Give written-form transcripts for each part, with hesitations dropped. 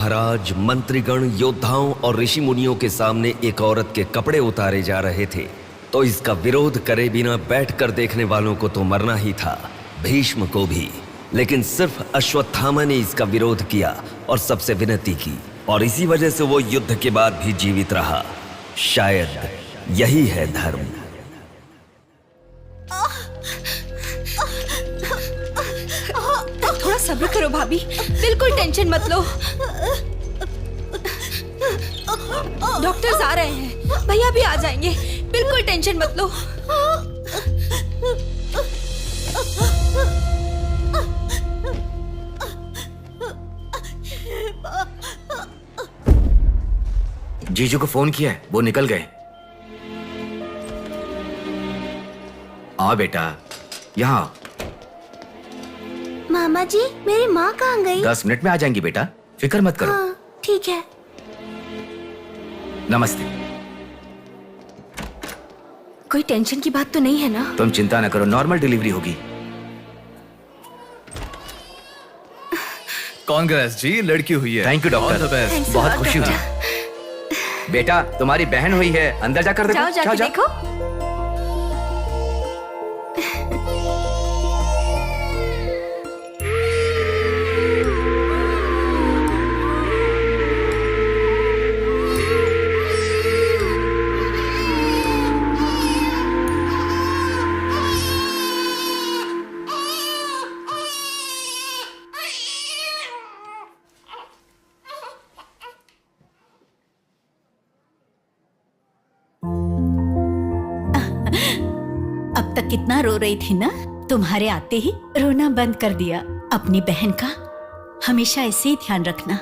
महाराज, मंत्रीगण, योद्धाओं और ऋषि मुनियों के सामने एक औरत के कपड़े उतारे जा रहे थे, तो इसका विरोध करे बिना बैठकर देखने वालों को तो मरना ही था, भीष्म को भी। लेकिन सिर्फ अश्वत्थामा ने इसका विरोध किया और सबसे विनती की, और इसी वजह से वो युद्ध के बाद भी जीवित रहा। शायद यही है धर्म। थोड़ा सब्र करो भाभी, बिल्कुल टेंशन मत लो। डॉक्टर्स आ रहे हैं, भैया भी आ जाएंगे, बिल्कुल टेंशन मत लो। जीजू को फोन किया है, वो निकल गए। आ बेटा, यहाँ। मामा जी, मेरी माँ कहाँ गई? 10 मिनट में आ जाएंगी बेटा, फिक्र मत करो। हाँ, ठीक है। नमस्ते। कोई टेंशन की बात तो नहीं है ना? तुम चिंता न करो, नॉर्मल डिलीवरी होगी। कांग्रेस जी, लड़की हुई है। थैंक यू डॉक्टर, बहुत खुशी हुई। बेटा, तुम्हारी बहन हुई है, अंदर जाकर देखो। जाओ जाके देखो। अब तक कितना रो रही थी ना, तुम्हारे आते ही रोना बंद कर दिया। अपनी बहन का हमेशा ऐसे ही ध्यान रखना।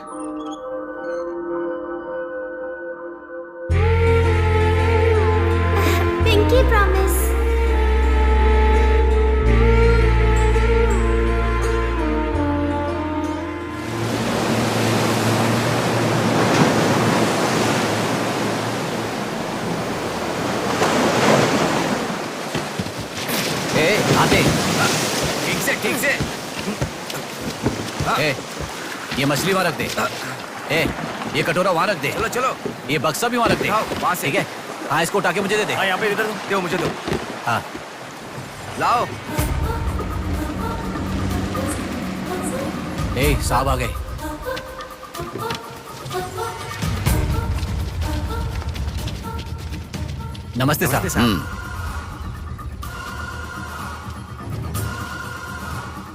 Pinky promise. आते ठीक से। ए, ये मछली वहां रख दे। ए, ये कटोरा वहां रख दे। चलो। ये बक्सा भी वहां रख दे। वहां से। ठीक है। हाँ, इसको उठा के मुझे दे दे। यहाँ पे, इधर दो, मुझे दो। हाँ, लाओ। ए, साहब आ गए। नमस्ते साहब।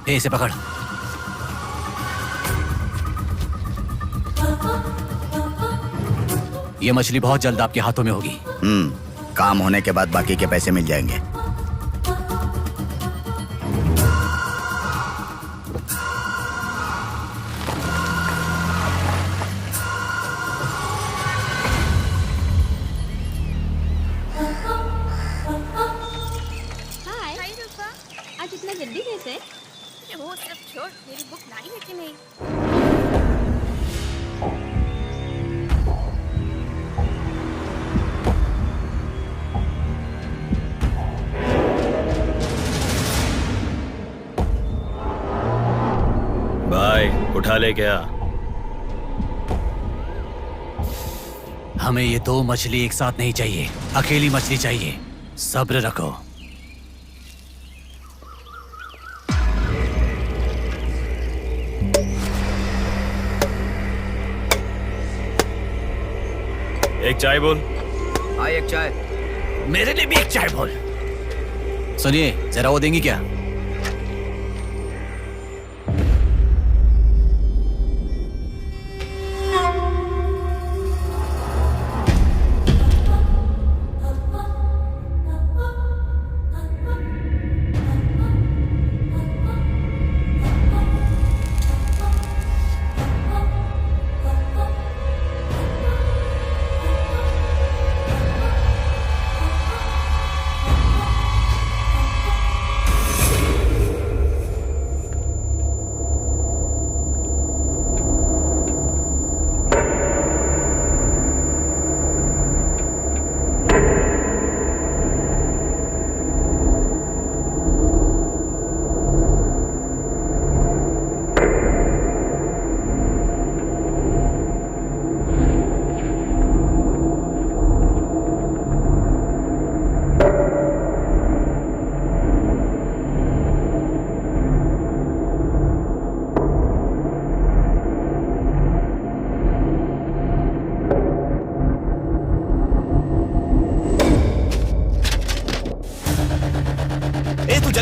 ए, इसे पकड़। ये मछली बहुत जल्द आपके हाथों में होगी। काम होने के बाद बाकी के पैसे मिल जाएंगे। आज इतना जल्दी कैसे? वो सब छोड़, मेरी बुक लाई है कि नहीं? भाई, उठा ले क्या? हमें ये 2 मछली एक साथ नहीं चाहिए, अकेली मछली चाहिए। सब्र रखो। एक चाय बोल। हाँ, एक चाय। मेरे लिए भी एक चाय बोल। सुनिए, जरा वो देंगी क्या?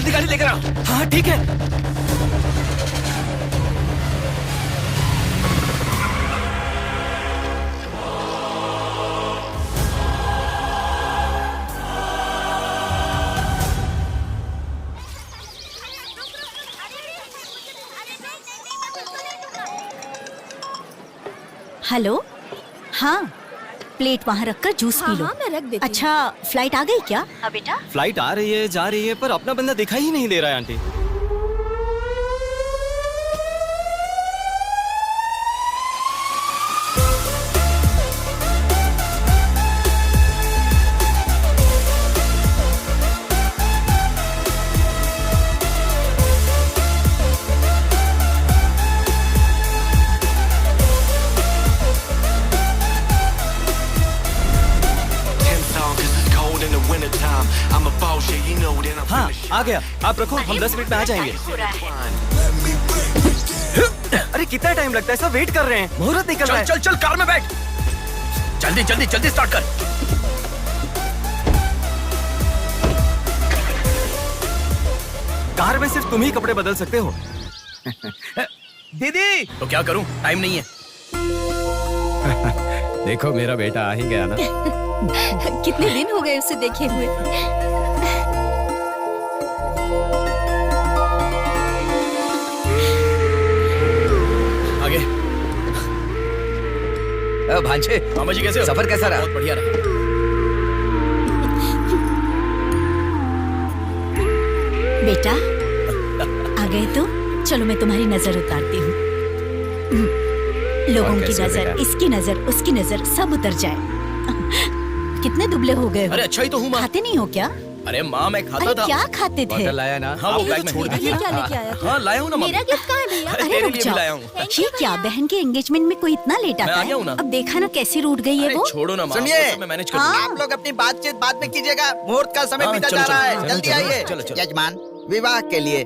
जल्दी गाड़ी लेकर आ। हाँ ठीक है। हेलो, हाँ प्लेट वहाँ रखकर जूस पी लो। हाँ, मैं रख देती हूँ। अच्छा, फ्लाइट आ गई क्या? हाँ बेटा। फ्लाइट आ रही है, जा रही है, पर अपना बंदा दिखाई ही नहीं दे रहा है आंटी। हाँ आ गया, आप रखो, हम 10 मिनट में आ जाएंगे। अरे कितना टाइम लगता है, सब वेट कर रहे हैं, मुहूर्त निकल रहा है। चल चल कार में बैठ, जल्दी जल्दी जल्दी स्टार्ट कर। कार में सिर्फ तुम ही कपड़े बदल सकते हो। दीदी तो क्या करूं, टाइम नहीं है। देखो मेरा बेटा आ ही गया ना। कितने दिन हो गए उसे देखे हुए। आगे। भांजे, मामा जी कैसे हो? सफर कैसा रहा? बहुत बढ़िया रहा। बेटा आ गए तो चलो मैं तुम्हारी नजर उतारती हूँ। लोगों की नजर, इसकी नजर, उसकी नजर, सब उतर जाए। कितने दुबले हो गए हो? अरे अच्छा ही तो हूँ माँ। खाते नहीं हो क्या? अरे माँ मैं खाता अरे था। क्या खाते थे? बॉटल लाया ना। हाँ वो बैग में छोड़ ये क्या लेके आया? हाँ लाया हूँ ना माँ। मेरा गिफ्ट कहाँ है भैया? अरे तेरे रुक लिए भी जाओ। लाया हूँ। ये क्या, बहन के एंगेजमेंट में कोई इतना लेट मैं आता आ गया हूँ ना। है? अब देखा ना कैसी रूठ गई है अरे वो। छोड़ो ना माँ, सुनिए, वो सब मैं मैनेज कर हाँ। दूंगा। आप लोग अपनी बातचीत बाद में कीजिएगा, मुहूर्त का समय हाँ, बीता चलो, जा रहा चलो, है। चलो, जल्दी चलो, आइए। चलो, चलो। यजमान, विवाह के लिए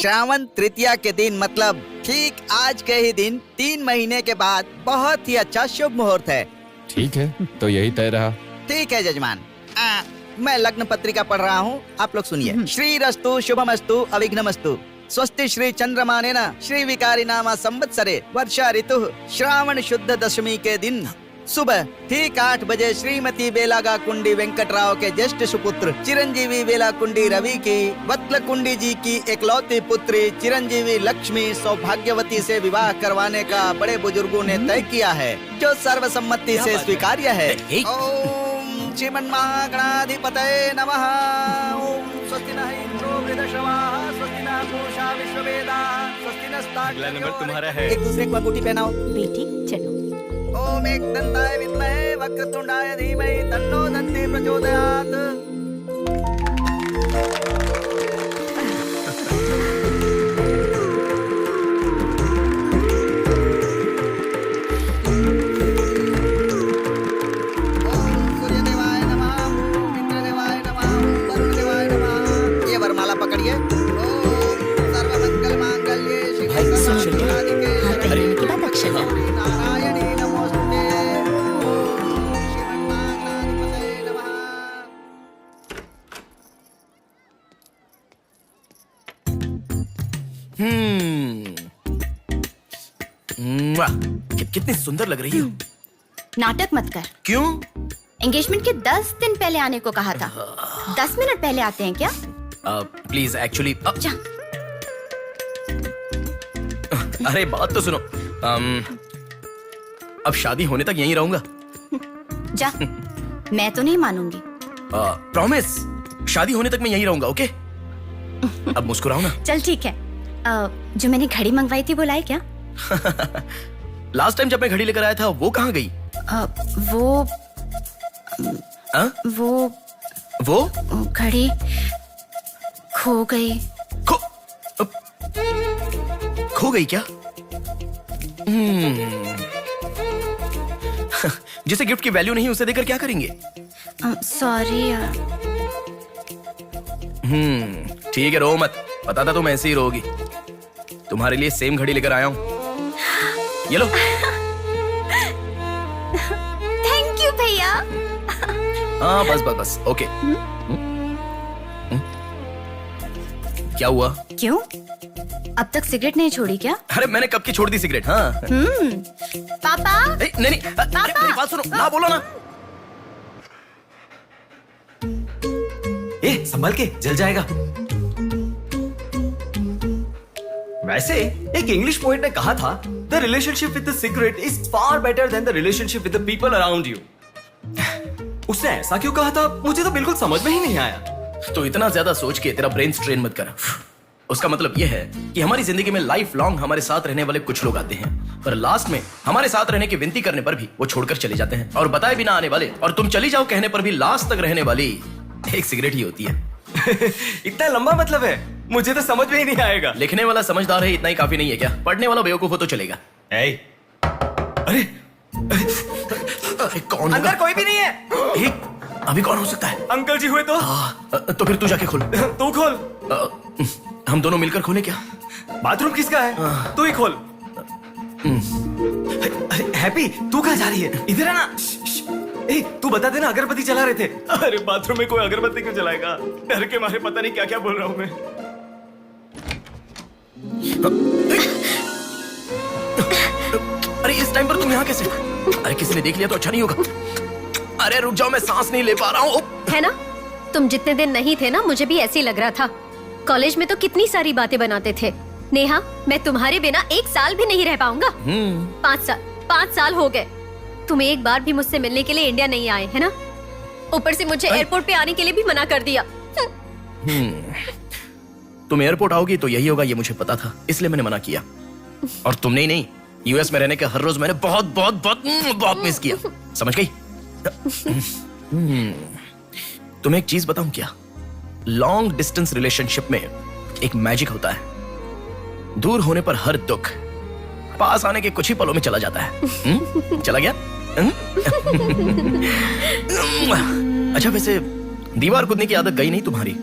श्रावण तृतीया के दिन, मतलब ठीक आज के ही दिन 3 महीने के बाद बहुत ही अच्छा शुभ मुहूर्त है। ठीक है, तो यही तय रहा। ठीक है यजमान। मैं लग्न पत्रिका पढ़ रहा हूँ, आप लोग सुनिए। श्रीरस्तु शुभमस्तु अविघ्नमस्तु स्वस्ति श्री चंद्रमानेन श्री विकारी नामा संवत्सरे वर्षा ऋतु श्रावण शुद्ध दशमी के दिन सुबह ठीक 8 बजे श्रीमती बेलागा कुंडी वेंकटराव के ज्येष्ठ सुपुत्र चिरंजीवी बेला कुंडी रवि की वत्ल कुंडी जी की एकलौती पुत्री चिरंजीवी लक्ष्मी सौभाग्यवती से विवाह करवाने का बड़े बुजुर्गों ने तय किया है, जो सर्वसम्मति से स्वीकार्य है। ओम श्रीमन्महागणाधिपतये नमः। ओम स्वस्ति नः इंद्रो वृद्धश्रवाः स्वस्ति नः पूषा विश्ववेदाः स्वस्ति नस्तार्क्ष्यो। अगला नंबर तुम्हारा है। एक दूसरे को अंगूठी पहनाओ। बेटी चलो। ओम एकदंताय विद्महे वक्रतुंडाय धीमहि तन्नो दन्ती प्रचोदयात्। ओम सूर्यदेवाय नमः, ओम इंद्रदेवाय नमः, ओम वरुणदेवाय नमः। ये वरमाला पकड़िए। ओम सर्वमंगल मांगल्ये शिवे सर्वार्थसाधिके हाथ पहनने के बाद अक्षर डालो। नारायणी नमोस्तुते। ओम श्रीमन्महागणाधिपतये नमः। कितनी सुंदर लग रही हो। नाटक मत कर। क्यों? एंगेजमेंट के 10 दिन पहले आने को कहा था। 10 मिनट पहले आते हैं क्या? प्लीज एक्चुअली जा। अरे बात तो सुनो। अब शादी होने तक यहीं रहूंगा। जा। मैं तो नहीं मानूंगी। प्रॉमिस, शादी होने तक मैं यहीं रहूंगा। ओके अब मुस्कुराओ ना। चल ठीक है। जो मैंने घड़ी मंगवाई थी वो लाए क्या? लास्ट टाइम जब मैं घड़ी लेकर आया था वो कहाँ गई? वो घड़ी खो गई। खो गई क्या? जिसे गिफ्ट की वैल्यू नहीं उसे देकर क्या करेंगे? सॉरी यार। ठीक है, रो मत। पता था तुम ऐसे ही रोगी। तुम्हारे लिए सेम घड़ी लेकर आया हूँ, ये लो। थैंक यू भैया। हाँ बस बस बस, ओके। क्या हुआ? क्यों? अब तक सिगरेट नहीं छोड़ी क्या? अरे मैंने कब की छोड़ दी सिगरेट। हाँ पापा। नहीं मेरी बात सुनो ना, बोलो ना। संभल के, जल जाएगा। वैसे एक इंग्लिश पोएट ने कहा था, the relationship with the cigarette is far better than the relationship with the people around you. उसने ऐसा क्यों कहा था, मुझे तो बिल्कुल समझ में ही नहीं आया। तो इतना ज्यादा सोच के तेरा ब्रेन स्ट्रेन मत कर। उसका मतलब यह है कि हमारी जिंदगी में लाइफ लॉन्ग हमारे साथ रहने वाले कुछ लोग आते हैं, पर लास्ट में हमारे साथ रहने की विनती करने पर भी वो छोड़कर चले जाते हैं, और बताए बिना आने वाले और तुम चली जाओ कहने पर भी लास्ट तक रहने वाली एक सिगरेट ही होती है। इतना लंबा मतलब है, मुझे तो समझ में ही नहीं आएगा। लिखने वाला समझदार है इतना ही काफी नहीं है क्या? पढ़ने वाला बेवकूफ हो तो चलेगा। अरे कौन अंदर कोई भी नहीं है। अभी कौन हो सकता है? अंकल जी हुए तो? तो फिर तू जाके खोल। तू खोल। हम दोनों मिलकर खोलें क्या? बाथरूम किसका है? तू ही खोल। हैप्पी, तू कहाँ जा रही है? इधर है ना। तू बता देना, अगरबत्ती जला रहे थे। अरे बाथरूम में कोई अगरबत्ती क्यों जलाएगा? डर के मारे पता नहीं क्या क्या बोल रहा हूं मैं। अरे इस टाइम पर तुम यहाँ कैसे? अरे किसी ने देख लिया तो अच्छा नहीं होगा। अरे रुक जाओ, मैं सांस नहीं ले पा रहा हूँ। है ना, तुम जितने दिन नहीं थे ना, मुझे भी ऐसे ही लग रहा था। कॉलेज में तो कितनी सारी बातें बनाते थे। नेहा, मैं तुम्हारे बिना 1 साल भी नहीं रह पाऊंगा। 5 साल हो गए। तुम एक बार भी मुझसे मिलने के लिए इंडिया नहीं आए, है ना? ऊपर से मुझे एयरपोर्ट पे आने के लिए भी मना कर दिया। तुम एयरपोर्ट आओगी तो यही होगा, ये मुझे पता था, इसलिए मैंने मना किया। और तुमने ही नहीं, यूएस में रहने के हर रोज मैंने बहुत बहुत बहुत बहुत मिस किया। समझ गई? तुम्हें एक चीज बताऊं क्या? लॉन्ग डिस्टेंस रिलेशनशिप में एक मैजिक होता है। दूर होने पर हर दुख पास आने के कुछ ही पलों में चला जाता है। चला गया? अच्छा, वैसे दीवार कूदने की आदत गई नहीं तुम्हारी?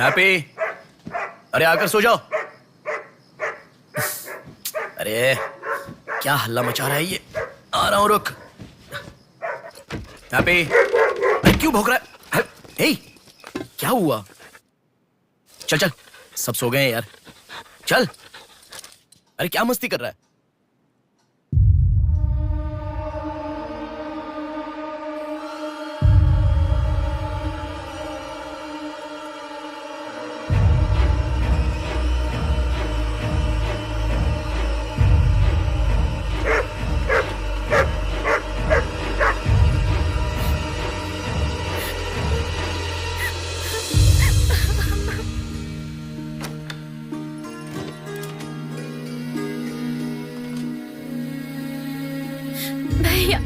हैप्पी, अरे आकर सो जाओ। अरे क्या हल्ला मचा रहा है ये? आ रहा हूं, रुक। हैप्पी, अरे क्यों भौंक रहा है? हे, क्या हुआ? चल चल, सब सो गए हैं यार, चल। अरे क्या मस्ती कर रहा है? भैया,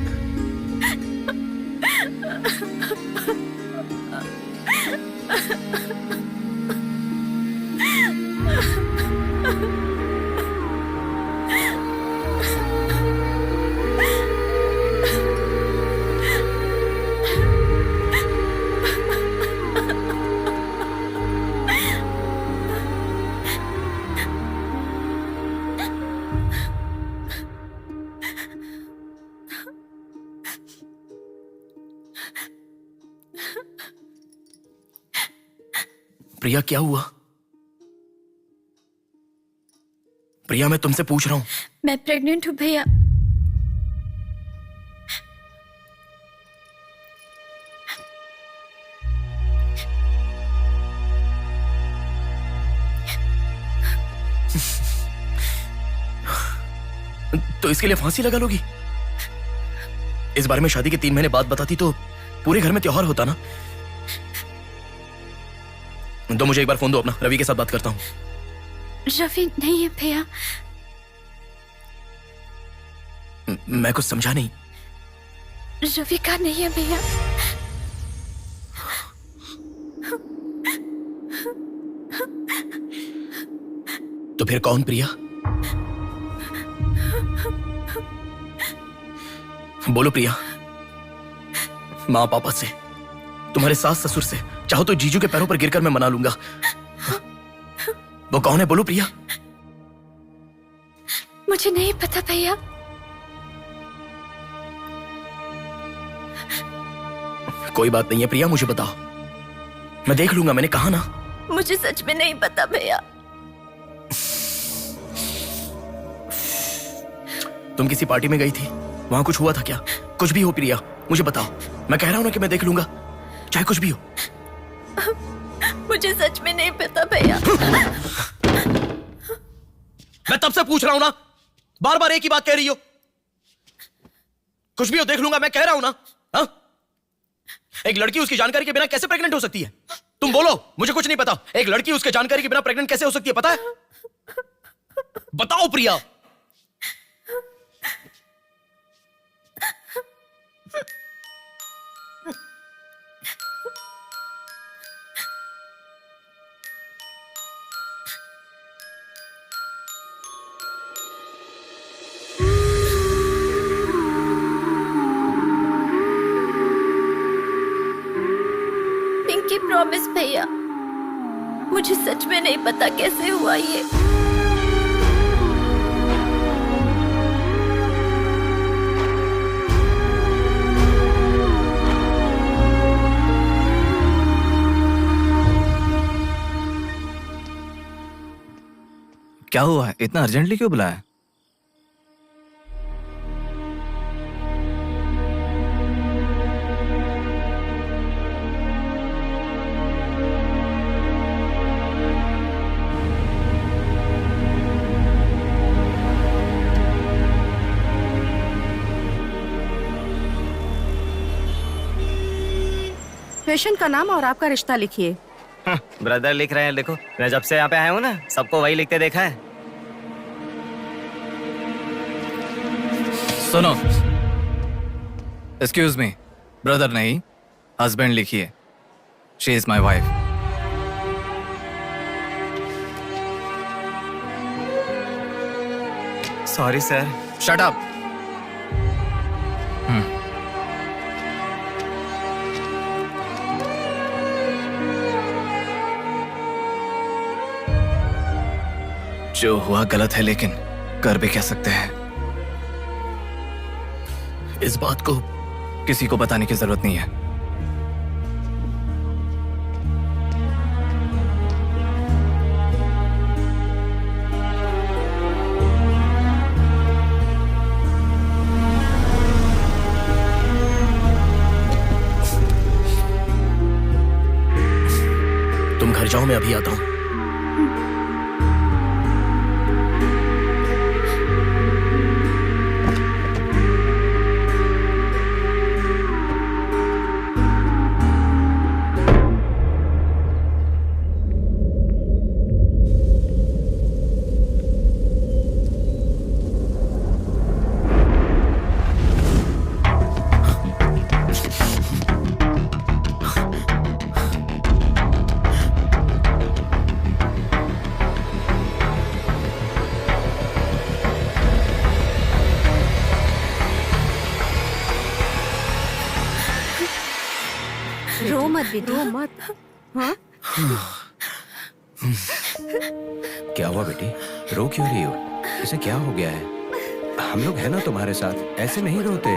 प्रिया, क्या हुआ? प्रिया, मैं तुमसे पूछ रहा हूं। मैं प्रेग्नेंट हूँ भैया। तो इसके लिए फांसी लगा लोगी? इस बारे में शादी के 3 महीने बाद बताती तो पूरे घर में त्योहार होता ना। तो मुझे एक बार फोन दो अपना, रवि के साथ बात करता हूं। रवि नहीं है भैया। मैं कुछ समझा नहीं। रवि का नहीं है भैया। तो फिर कौन? प्रिया, बोलो प्रिया। माँ पापा से, तुम्हारे सास ससुर से, चाहो तो जीजू के पैरों पर गिरकर मैं मना लूंगा। वो कौन है, बोलो प्रिया। मुझे नहीं पता भैया। कोई बात नहीं है प्रिया, मुझे बताओ, मैं देख लूंगा, मैंने कहा ना। मुझे सच में नहीं पता भैया। तुम किसी पार्टी में गई थी, वहां कुछ हुआ था क्या? कुछ भी हो प्रिया, मुझे बताओ। मैं कह रहा हूं ना कि मैं देख लूंगा, चाहे कुछ भी हो। मुझे सच में नहीं पता भैया। मैं तब से पूछ रहा हूं ना, बार बार एक ही बात कह रही हो। कुछ भी हो, देख लूंगा, मैं कह रहा हूं ना। हा? एक लड़की उसकी जानकारी के बिना कैसे प्रेग्नेंट हो सकती है? तुम बोलो, मुझे कुछ नहीं पता। एक लड़की उसके जानकारी के बिना प्रेग्नेंट कैसे हो सकती है, पता है? बताओ प्रिया। पिंकी प्रॉमिस भैया, मुझे सच में नहीं पता कैसे हुआ ये। क्या हुआ है? इतना अर्जेंटली क्यों बुलाया? पेशेंट का नाम और आपका रिश्ता लिखिए। ब्रदर लिख रहे हैं, देखो। मैं जब से यहाँ पे आया हूँ ना, सबको वही लिखते देखा है। सुनो, एक्सक्यूज मी, ब्रदर नहीं, हस्बैंड लिखिए। She is my wife. Sorry sir. Shut up. जो हुआ गलत है, लेकिन कर भी क्या सकते हैं। इस बात को किसी को बताने की जरूरत नहीं है। तुम घर जाओ, मैं अभी आता हूं। रो मत बेटा, रो मत। हाँ? क्या हुआ बेटी, रो क्यों रही हो? इसे क्या हो गया है? हम लोग हैं ना तुम्हारे साथ, ऐसे नहीं रोते।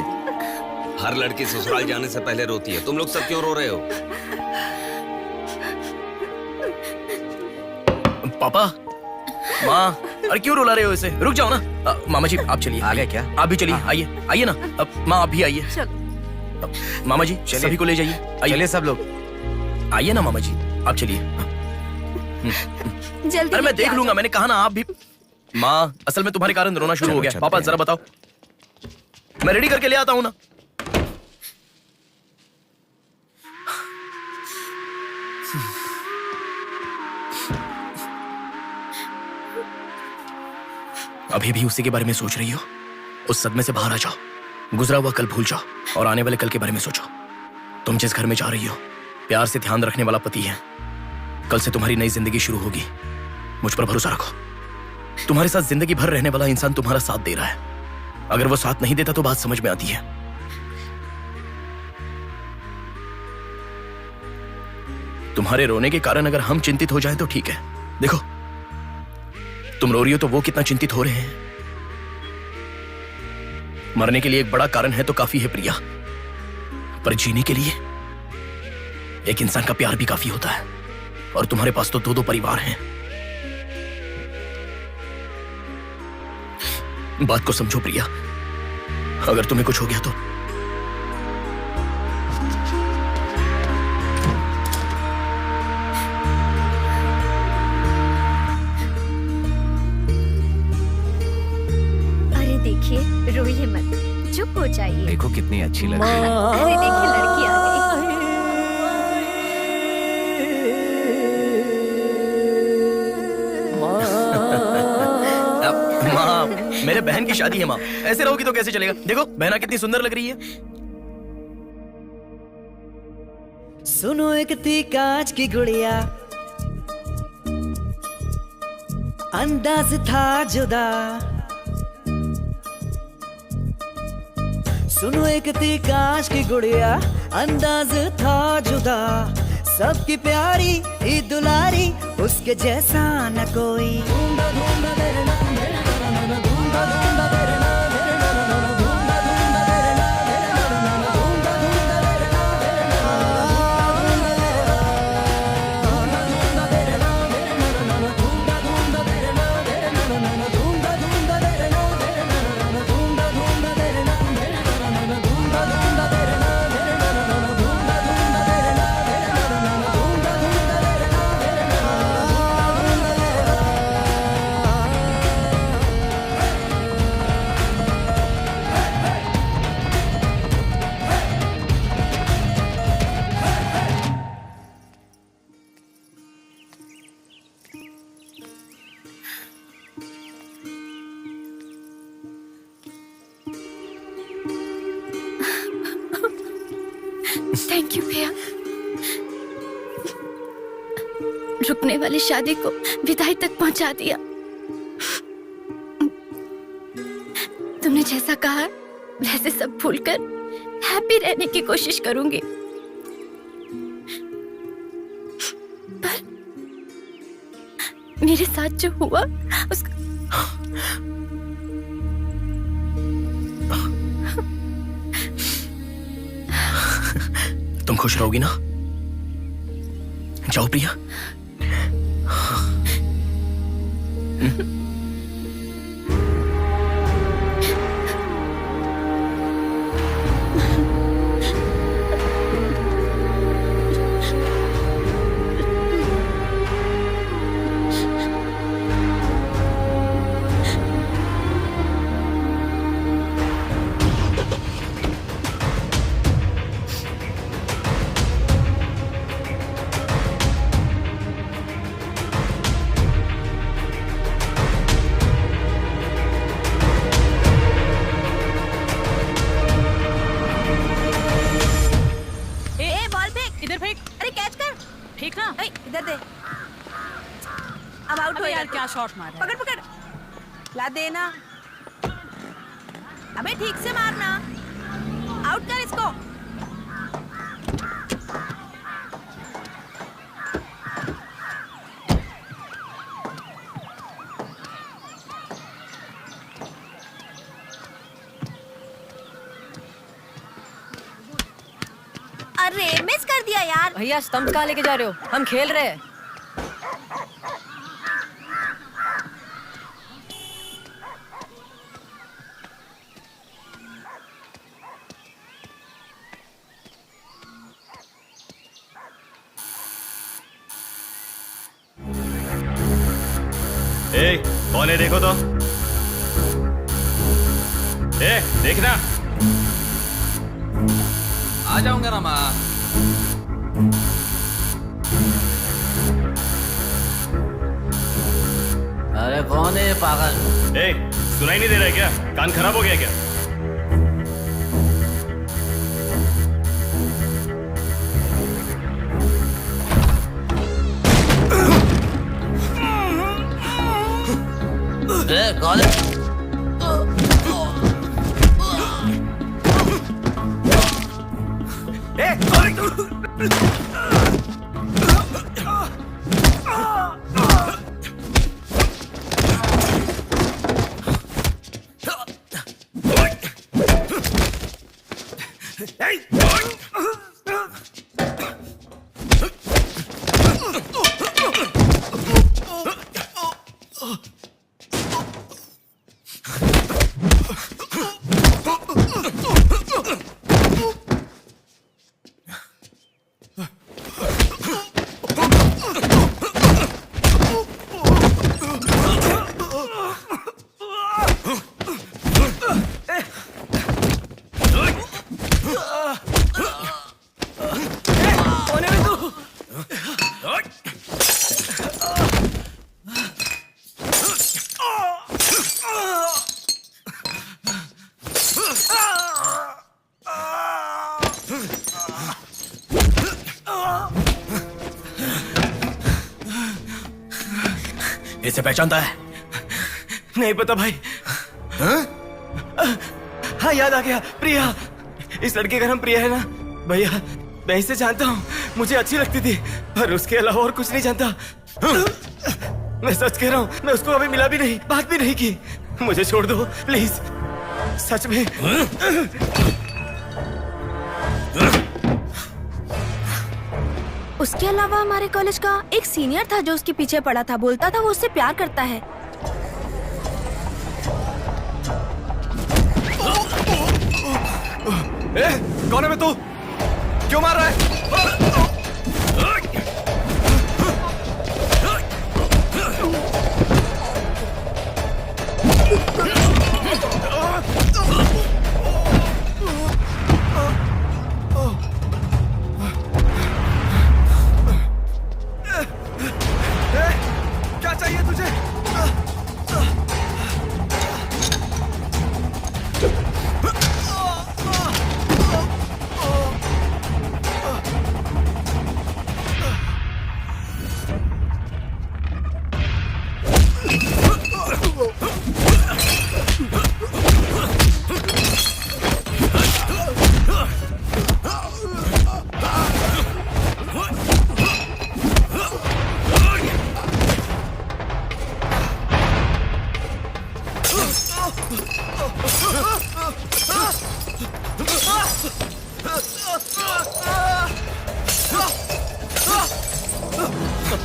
हर लड़की ससुराल जाने से पहले रोती है, तुम लोग सब क्यों रो रहे हो? पापा, माँ, अरे क्यों रुला रहे हो इसे? रुक जाओ ना। मामा जी आप चलिए। आ गए क्या? आप भी चलिए, आइए आइए ना। माँ आप भी आइए। मामा जी सभी को ले जाइए। चलिए सब लोग, आइए ना मामा जी, आप चलिए। जल्दी। अरे मैं देख लूंगा, मैंने कहा ना। आप भी। माँ, असल में तुम्हारे कारण रोना शुरू हो गया। पापा जरा बताओ, मैं रेडी करके ले आता हूँ ना। अभी भी उसी के बारे में सोच रही हो? उस सदमे से बाहर आ जाओ, गुजरा हुआ कल भूल जाओ और आने वाले कल के बारे में सोचो। तुम जिस घर में जा रही हो, प्यार से ध्यान रखने वाला पति है। कल से तुम्हारी नई जिंदगी शुरू होगी, मुझ पर भरोसा रखो। तुम्हारे साथ जिंदगी भर रहने वाला इंसान तुम्हारा साथ दे रहा है। अगर वो साथ नहीं देता तो बात समझ में आती है। तुम्हारे रोने के कारण अगर हम चिंतित हो जाएं तो ठीक है। देखो, तुम रो रही हो तो वो कितना चिंतित हो रहे हैं। मरने के लिए एक बड़ा कारण है तो काफी है प्रिया, पर जीने के लिए एक इंसान का प्यार भी काफी होता है। और तुम्हारे पास तो 2-2 परिवार हैं। बात को समझो प्रिया, अगर तुम्हें कुछ हो गया तो अरे देखिए, रोइए मत, चुप हो जाइए। देखो कितनी अच्छी लग रही है। अरे देखिए, लड़की आ गई। माँ, मेरे बहन की शादी है माँ, ऐसे रहोगी तो कैसे चलेगा। देखो बहना कितनी सुंदर लग रही है। सुनो एक थी कांच की गुड़िया, अंदाज था जुदा। सुनो एक थी कांच की गुड़िया, अंदाज था जुदा। सबकी प्यारी ही दुलारी, उसके जैसा न कोई। थैंक यू भैया, रुकने वाली शादी को विदाई तक पहुंचा दिया। तुमने जैसा कहा वैसे सब भूलकर हैप्पी रहने की कोशिश करूंगी। पर मेरे साथ जो हुआ उसका तुम खुश रहोगी ना? जाओ प्रिया। अब आउट हो यार, क्या शॉट मारा। पकड़ पकड़, ला देना। अबे ठीक से मारना, आउट कर इसको। अरे मिस कर दिया यार। भैया स्टंप कहाँ लेके जा रहे हो, हम खेल रहे हैं। ए, कौन है देखो तो। ए, देखना। आ जाऊंगा ना माँ। अरे कौन है पागल? ए, सुनाई नहीं दे रहा है क्या? कान खराब हो गया क्या? कौन है? इसे पहचानता है? नहीं पता भाई। हाँ याद आ गया, प्रिया। इस लड़के का नाम प्रिया है ना भैया? मैं इसे जानता हूँ, मुझे अच्छी लगती थी, पर उसके अलावा और कुछ नहीं जानता। मैं सच कह रहा हूँ, मैं उसको अभी मिला भी नहीं, बात भी नहीं की। मुझे छोड़ दो प्लीज, सच में। उसके अलावा हमारे कॉलेज का एक सीनियर था जो उसके पीछे पड़ा था, बोलता था वो उससे प्यार करता है। कौन है मैं? तू क्यों मार रहा है? क्या चाहिए तुझे?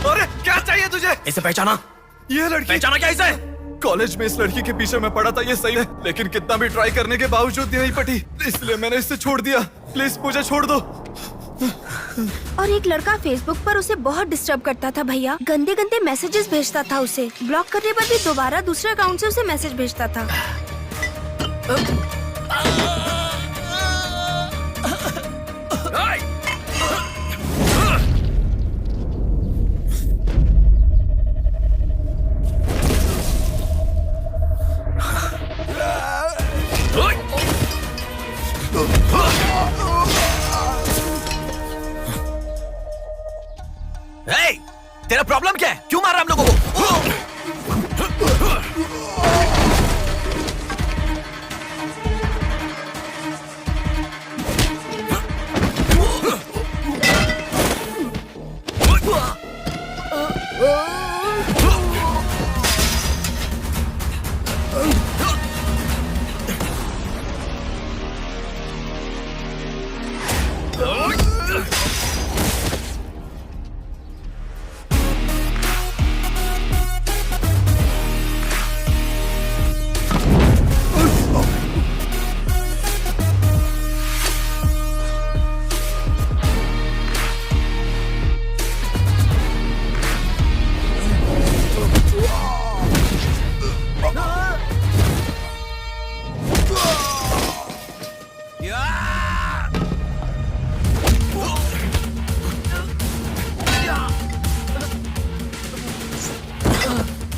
अरे क्या चाहिए तुझे? इसे पहचाना? ये लड़की पहचाना क्या इसे? कॉलेज में इस लड़की के पीछे मैं पड़ा था, ये सही है, लेकिन कितना भी ट्राई करने के बावजूद नहीं पटी, इसलिए मैंने इसे छोड़ दिया। प्लीज मुझे छोड़ दो। और एक लड़का फेसबुक पर उसे बहुत डिस्टर्ब करता था भैया, गंदे गंदे मैसेजेस भेजता था उसे। ब्लॉक करने पर भी दोबारा दूसरे अकाउंट से उसे मैसेज भेजता था। तेरा प्रॉब्लम क्या है? क्यों मार रहा है हम लोगों को?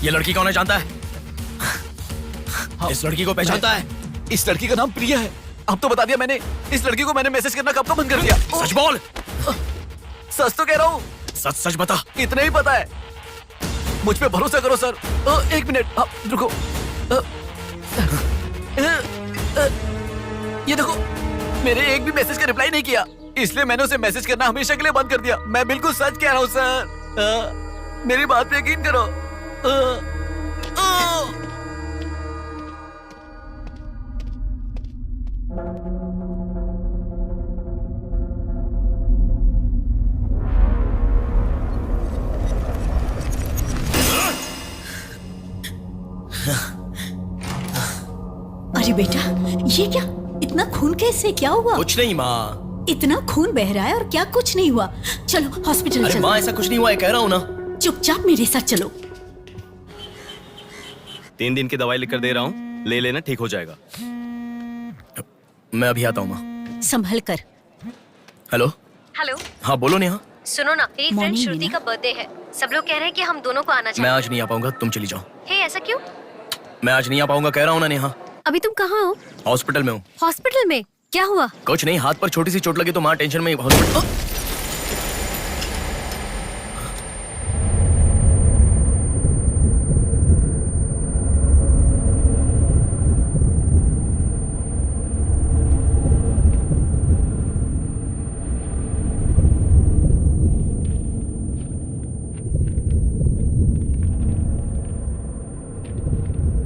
ये लड़की कौन है जानता है? इस लड़की को पहचानता है? इस लड़की का नाम प्रिया है। अब तो बता दिया मैंने। इस लड़की को मैंने मैसेज करना कब का बंद कर दिया। सच बोल। सच तो कह रहा हूँ। सच सच बता। इतना ही पता है, मुझ पे भरोसा करो सर। एक मिनट रुको। ये देखो, मेरे एक भी मैसेज का रिप्लाई नहीं किया, इसलिए मैंने उसे मैसेज करना हमेशा के लिए बंद कर दिया। मैं बिल्कुल सच कह रहा हूँ सर, मेरी बात पे यकीन करो। बेटा, ये क्या? इतना खून कैसे? क्या हुआ? कुछ नहीं माँ। इतना खून बह रहा है और क्या कुछ नहीं हुआ? चलो हॉस्पिटल अरे चलो। माँ ऐसा कुछ नहीं हुआ है, कह रहा हूँ ना। चुपचाप मेरे साथ चलो। 3 दिन की दवाई लिख कर दे रहा हूँ, ले लेना, ठीक हो जाएगा। मैं अभी आता हूँ माँ। संभल कर। हेलो। हाँ बोलो नेहा। सुनो ना, मेरी फ्रेंड श्रुति का बर्थडे है। सब लोग कह रहे हैं कि हम दोनों को आना चाहिए। मैं आज नहीं आ पाऊंगा, तुम चली जाओ। हे, ऐसा क्यों? मैं आज नहीं आ पाऊंगा, कह रहा हूँ ना नेहा। अभी तुम कहाँ हो? हॉस्पिटल में हूँ। हॉस्पिटल में? क्या हुआ? कुछ नहीं, हाथ पर छोटी सी चोट लगी तो माँ टेंशन में हॉस्पिटल।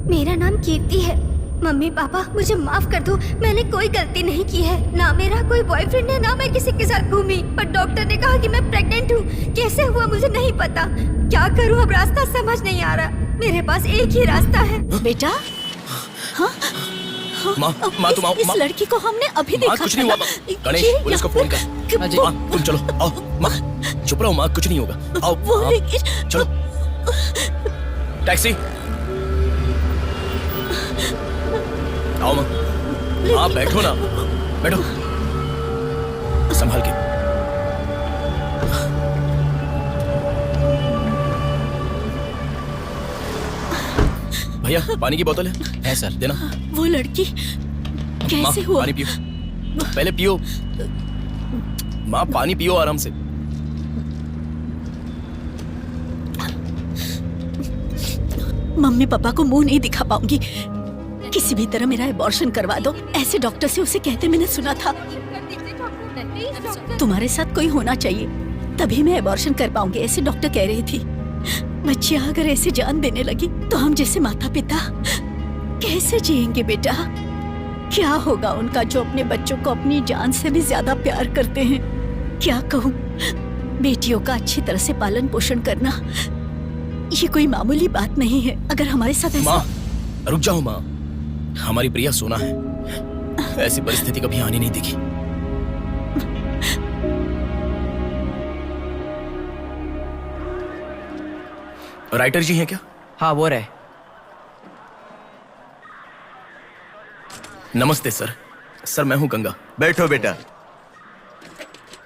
मेरा नाम कीर्ति है। मम्मी पापा मुझे माफ कर दो, मैंने कोई गलती नहीं की है। ना मेरा कोई बॉयफ्रेंड है, ना मैं किसी के साथ घूमी। पर डॉक्टर ने कहा कि मैं प्रेग्नेंट हूँ। कैसे हुआ मुझे नहीं पता। क्या करूँ अब, रास्ता समझ नहीं आ रहा। मेरे पास एक ही रास्ता है। बेटा, हाँ? माँ तुम आओ। इस लड़की को हमने अभी देखा। कुछ नहीं हुआ। गणेश, पुलिस को फोन कर। माँ तुम चलो, आओ। माँ चुप रहो माँ, कुछ नहीं होगा। आओ चलो। टैक्सी। आओ माँ। हाँ बैठो ना, बैठो। संभाल के। भैया पानी की बोतल है सर, देना। वो लड़की कैसे हुआ? पानी पियो, पहले पियो। माँ पानी पियो आराम से। मम्मी पापा को मुंह नहीं दिखा पाऊंगी। किसी भी तरह मेरा एबॉर्शन करवा दो, ऐसे डॉक्टर से उसे कहते मैंने सुना था। तुम्हारे साथ कोई होना चाहिए, तभी मैं एबॉर्शन कर पाऊंगी, ऐसे डॉक्टर कह रही थी। बच्चियां अगर ऐसे जान देने लगी तो हम जैसे माता पिता कैसे जिएंगे बेटा? क्या होगा उनका जो अपने बच्चों को अपनी जान से भी ज्यादा प्यार करते हैं? क्या कहूँ, बेटियों का अच्छी तरह से पालन पोषण करना ये कोई मामूली बात नहीं है। अगर हमारे साथ ऐसा... माँ रुक जाओ माँ, हमारी प्रिया सोना है, ऐसी परिस्थिति कभी आनी नहीं देखी। राइटर जी हैं क्या? हाँ वो रहे। नमस्ते सर। सर मैं हूं गंगा। बैठो बेटा।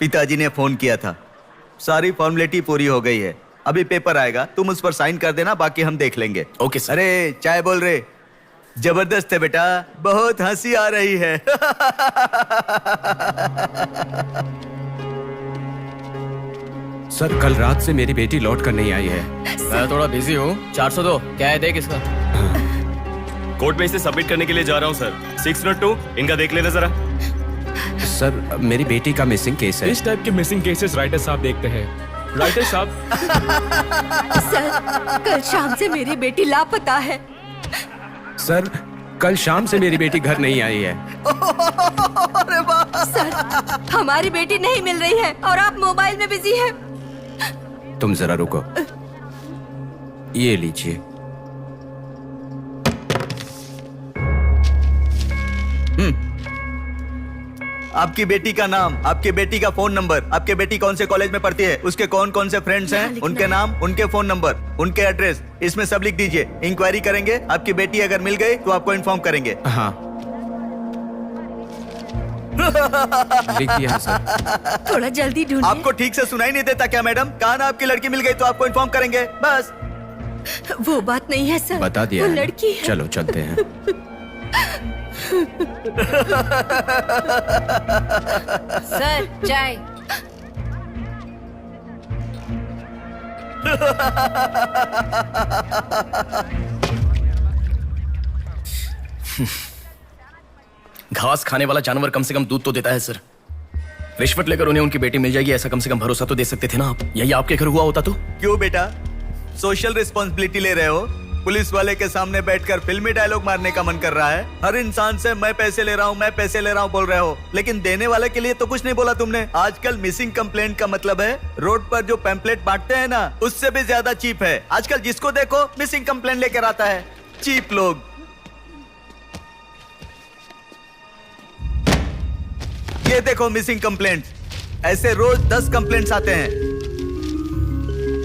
पिताजी ने फोन किया था, सारी फॉर्मेलिटी पूरी हो गई है। अभी पेपर आएगा, तुम उस पर साइन कर देना, बाकी हम देख लेंगे। Okay sir. अरे चाय बोल रहे? जबरदस्त है बेटा, बहुत हंसी आ रही है। सर कल रात से मेरी बेटी लौट कर नहीं आई है। मैं थोड़ा बिजी हूँ। 402 क्या है, देख इसका। कोर्ट में इसे सबमिट करने के लिए जा रहा हूँ सर। 602 इनका देख लेना जरा। सर मेरी बेटी का मिसिंग केस है। इस टाइप के मिसिंग केसेस राइटर साहब देखते हैं। राइटर साहब। सर कल शाम से मेरी बेटी लापता है। सर कल शाम से मेरी बेटी घर नहीं आई है। सर हमारी बेटी नहीं मिल रही है और आप मोबाइल में बिजी हैं। तुम जरा रुको, ये लीजिए। आपकी बेटी का नाम, आपकी बेटी का फोन नंबर, आपकी बेटी कौन से कॉलेज में पढ़ती है, उसके कौन कौन से फ्रेंड्स हैं, उनके नाम, उनके फोन नंबर, उनके एड्रेस, इसमें सब लिख दीजिए। इंक्वायरी करेंगे, आपकी बेटी अगर मिल गई तो आपको इन्फॉर्म करेंगे। हाँ लिख दिया सर। थोड़ा जल्दी ढूंढिए। आपको ठीक से सुनाई नहीं देता क्या मैडम? कहा ना आपकी लड़की मिल गई तो आपको इन्फॉर्म करेंगे, बस। वो बात नहीं है सर, बता दिया वो है। लड़की है। चलो चलते हैं। सर चाय। घास खाने वाला जानवर कम से कम दूध तो देता है सर। रिश्वत लेकर उन्हें उनकी बेटी मिल जाएगी, ऐसा कम से कम भरोसा तो दे सकते थे ना आप। यही आपके घर हुआ होता तो? क्यों बेटा, सोशल रिस्पॉन्सिबिलिटी ले रहे हो? पुलिस वाले के सामने बैठकर फिल्मी डायलॉग मारने का मन कर रहा है? हर इंसान से मैं पैसे ले रहा हूँ, मैं पैसे ले रहा हूँ बोल रहे हो, लेकिन देने वाले के लिए तो कुछ नहीं बोला तुमने। आजकल मिसिंग कंप्लेंट का मतलब है रोड पर जो पैम्पलेट बांटते हैं ना, उससे भी ज्यादा चीप है। आजकल जिसको देखो मिसिंग कंप्लेंट लेकर आता है। चीप लोग। ये देखो मिसिंग कंप्लेंट। ऐसे रोज 10 कंप्लेंट्स आते हैं।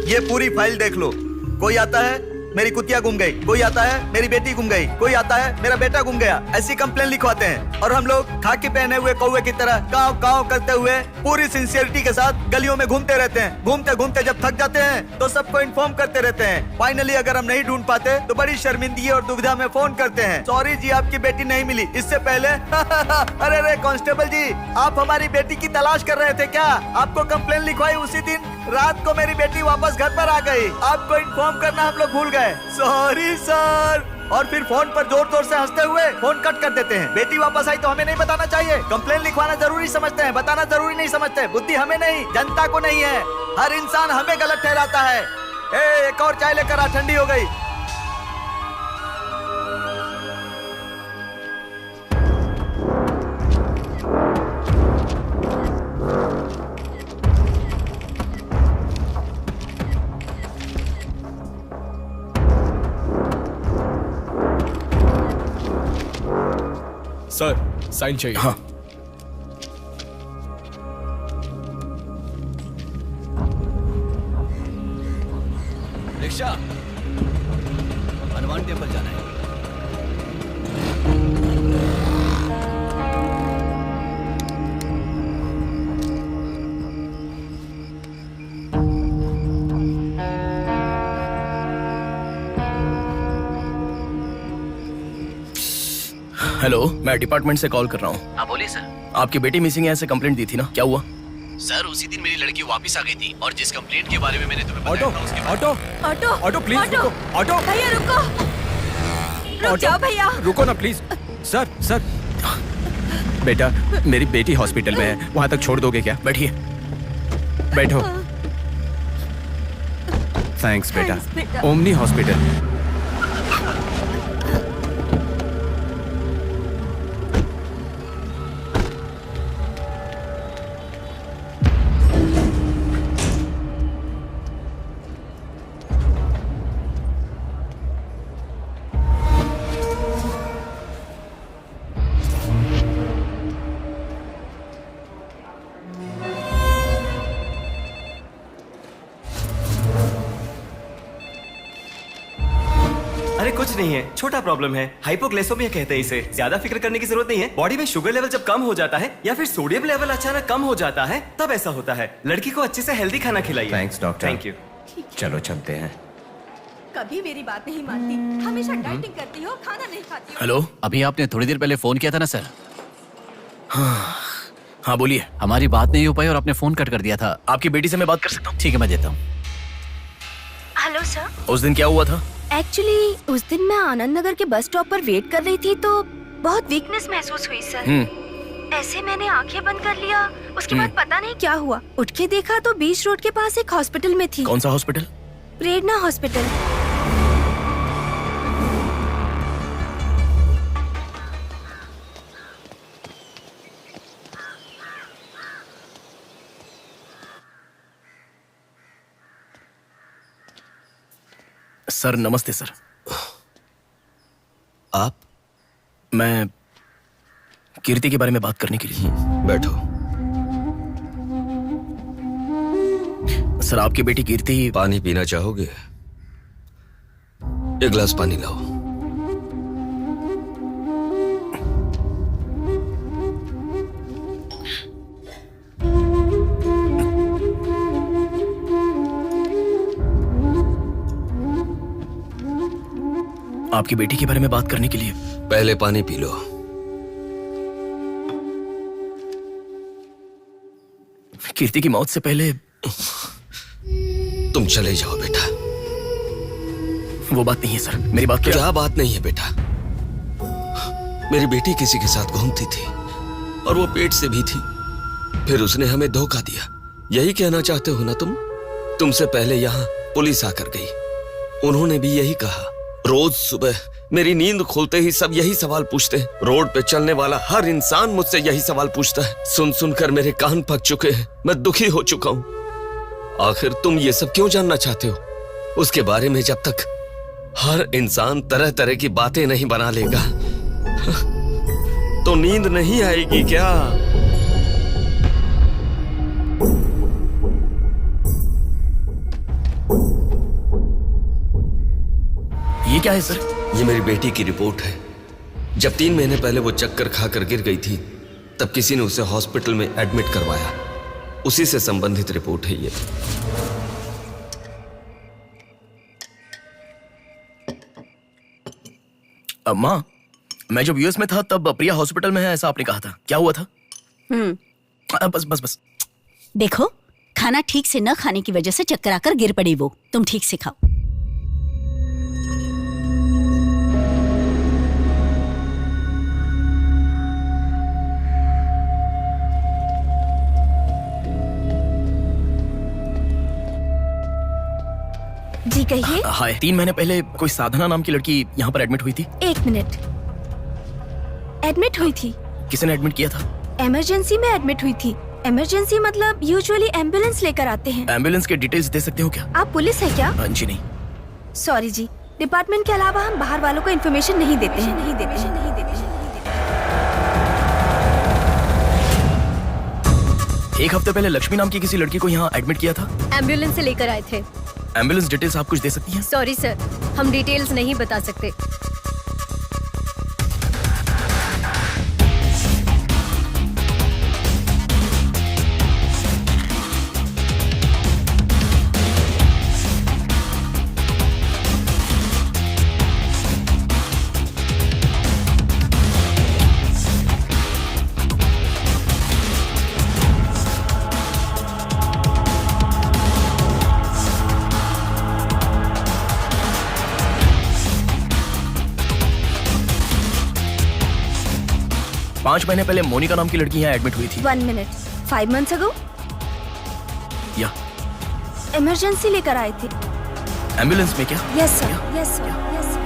ये पूरी फाइल देख लो। कोई आता है मेरी कुतिया गुम गई, कोई आता है मेरी बेटी गुम गई, कोई आता है मेरा बेटा गुम गया। ऐसी कंप्लेंट लिखवाते हैं और हम लोग खाकी पहने हुए कौवे की तरह काव काव करते हुए पूरी सिंसियरिटी के साथ गलियों में घूमते रहते हैं। घूमते घूमते जब थक जाते हैं तो सबको इन्फॉर्म करते रहते हैं। फाइनली अगर हम नहीं ढूंढ पाते तो बड़ी शर्मिंदगी और दुविधा में फोन करते हैं, सॉरी जी आपकी बेटी नहीं मिली। इससे पहले अरे रे कांस्टेबल जी, आप हमारी बेटी की तलाश कर रहे थे क्या? आपको कंप्लेंट लिखवाई उसी दिन रात को मेरी बेटी वापस घर पर आ गई। आपको इन्फॉर्म करना हम लोग भूल गए, सॉरी सर। और फिर फोन पर जोर जोर से हंसते हुए फोन कट कर देते हैं। बेटी वापस आई तो हमें नहीं बताना चाहिए। कंप्लेंट लिखवाना जरूरी समझते हैं, बताना जरूरी नहीं समझते। बुद्धि हमें नहीं, जनता को नहीं है। हर इंसान हमें गलत ठहराता है। एक और चाय लेकर आ, ठंडी हो गई। सर साइन चाहिए। हाँ। रिक्शा, हनुमान टेम्पल जाना है। हेलो, मैं डिपार्टमेंट से कॉल कर रहा हूँ। हाँ बोलिए सर। आपकी बेटी मिसिंग है ऐसे कंप्लेंट दी थी ना, क्या हुआ? सर उसी दिन मेरी लड़की वापस आ गई थी और जिस कंप्लेंट के बारे में मैंने तुम्हें ऑटो बताया था उसके ऑटो ऑटो ऑटो प्लीज रुको। ऑटो भैया रुको, रुक जाओ भैया। रुको ना प्लीज। सर सर बेटा, मेरी बेटी हॉस्पिटल में है, वहां तक छोड़ दोगे क्या? बैठिए। बैठो। थैंक्स बेटा। Omni hospital. अरे कुछ नहीं है, छोटा प्रॉब्लम है, हाइपोग्लाइसेमिया कहते हैं इसे। ज्यादा फिक्र करने की जरूरत नहीं है। बॉडी में शुगर लेवल जब कम हो जाता है या फिर सोडियम लेवल अचानक कम हो जाता है तब ऐसा होता है। लड़की को अच्छे से हेल्दी खाना खिलाइए। Thanks doctor. Thank you. चलो चलते हैं। कभी मेरी बात नहीं मानती, हमेशा डाइटिंग करती हो, खाना नहीं खाती हो। हेलो, अभी आपने थोड़ी देर पहले फोन किया था ना सर। हाँ बोलिए। हमारी बात नहीं हो पाई और आपने फोन कट कर दिया था। आपकी बेटी से मैं बात कर सकता हूँ? ठीक है, मैं देता हूँ। Hello sir. उस दिन क्या हुआ था? एक्चुअली उस दिन मैं आनंद नगर के बस स्टॉप पर वेट कर रही थी तो बहुत वीकनेस महसूस हुई सर। ऐसे मैंने आंखें बंद कर लिया। उसके बाद पता नहीं क्या हुआ, उठ के देखा तो बीच रोड के पास एक हॉस्पिटल में थी। कौन सा हॉस्पिटल? प्रेरणा हॉस्पिटल। सर नमस्ते सर। आप? मैं कीर्ति के बारे में बात करने के लिए। बैठो। सर आपकी बेटी कीर्ति। पानी पीना चाहोगे? एक गिलास पानी लाओ। आपकी बेटी के बारे में बात करने के लिए। पहले पानी पी लो। कीर्ति की मौत से पहले तुम चले जाओ बेटा। वो बात नहीं है सर, मेरी बात क्या बात नहीं है बेटा? मेरी बेटी किसी के साथ घूमती थी और वो पेट से भी थी, फिर उसने हमें धोखा दिया। यही कहना चाहते हो ना तुम? तुमसे पहले यहाँ पुलिस आकर गई, उन्होंने भी यही कहा। रोज सुबह मेरी नींद खुलते ही सब यही सवाल पूछते हैं। रोड पे चलने वाला हर इंसान मुझसे यही सवाल पूछता है। सुन सुनकर मेरे कान पक चुके हैं, मैं दुखी हो चुका हूँ। आखिर तुम ये सब क्यों जानना चाहते हो? उसके बारे में जब तक हर इंसान तरह तरह की बातें नहीं बना लेगा तो नींद नहीं आएगी क्या? ये क्या है सर? ये मेरी बेटी की रिपोर्ट है। जब 3 महीने पहले वो चक्कर खाकर गिर गई थी, तब किसी ने उसे हॉस्पिटल में एडमिट करवाया। उसी से संबंधित रिपोर्ट है ये। माँ, मैं जब यूएस में था तब प्रिया हॉस्पिटल में है ऐसा आपने कहा था, क्या हुआ था? बस बस बस। देखो, खाना ठीक से न खाने की वजह से चक्कर आकर गिर पड़ी वो। तुम ठीक से खाओ। जी कहिए। हाय, 3 महीने पहले कोई साधना नाम की लड़की यहाँ पर एडमिट हुई थी। 1 मिनट। एडमिट हुई थी? किसने एडमिट किया था? इमरजेंसी में एडमिट हुई थी। इमरजेंसी मतलब यूजुअली एम्बुलेंस लेकर आते हैं। एम्बुलेंस के डिटेल्स दे सकते हो क्या? आप पुलिस है क्या? जी नहीं। सॉरी जी, डिपार्टमेंट के अलावा हम बाहर वालों को इन्फॉर्मेशन नहीं देते हैं। एक हफ्ते पहले लक्ष्मी नाम की किसी लड़की को यहाँ एडमिट किया था। एम्बुलेंस से लेकर आए थे। एम्बुलेंस डिटेल्स आप कुछ दे सकती हैं? सॉरी सर, हम डिटेल्स नहीं बता सकते। पांच महीने पहले मोनिका नाम की लड़की यहाँ एडमिट हुई थी। 1 मिनट। 5 months ago? या इमरजेंसी लेकर आए थे। एम्बुलेंस में क्या? Yes sir, yes sir, yes sir.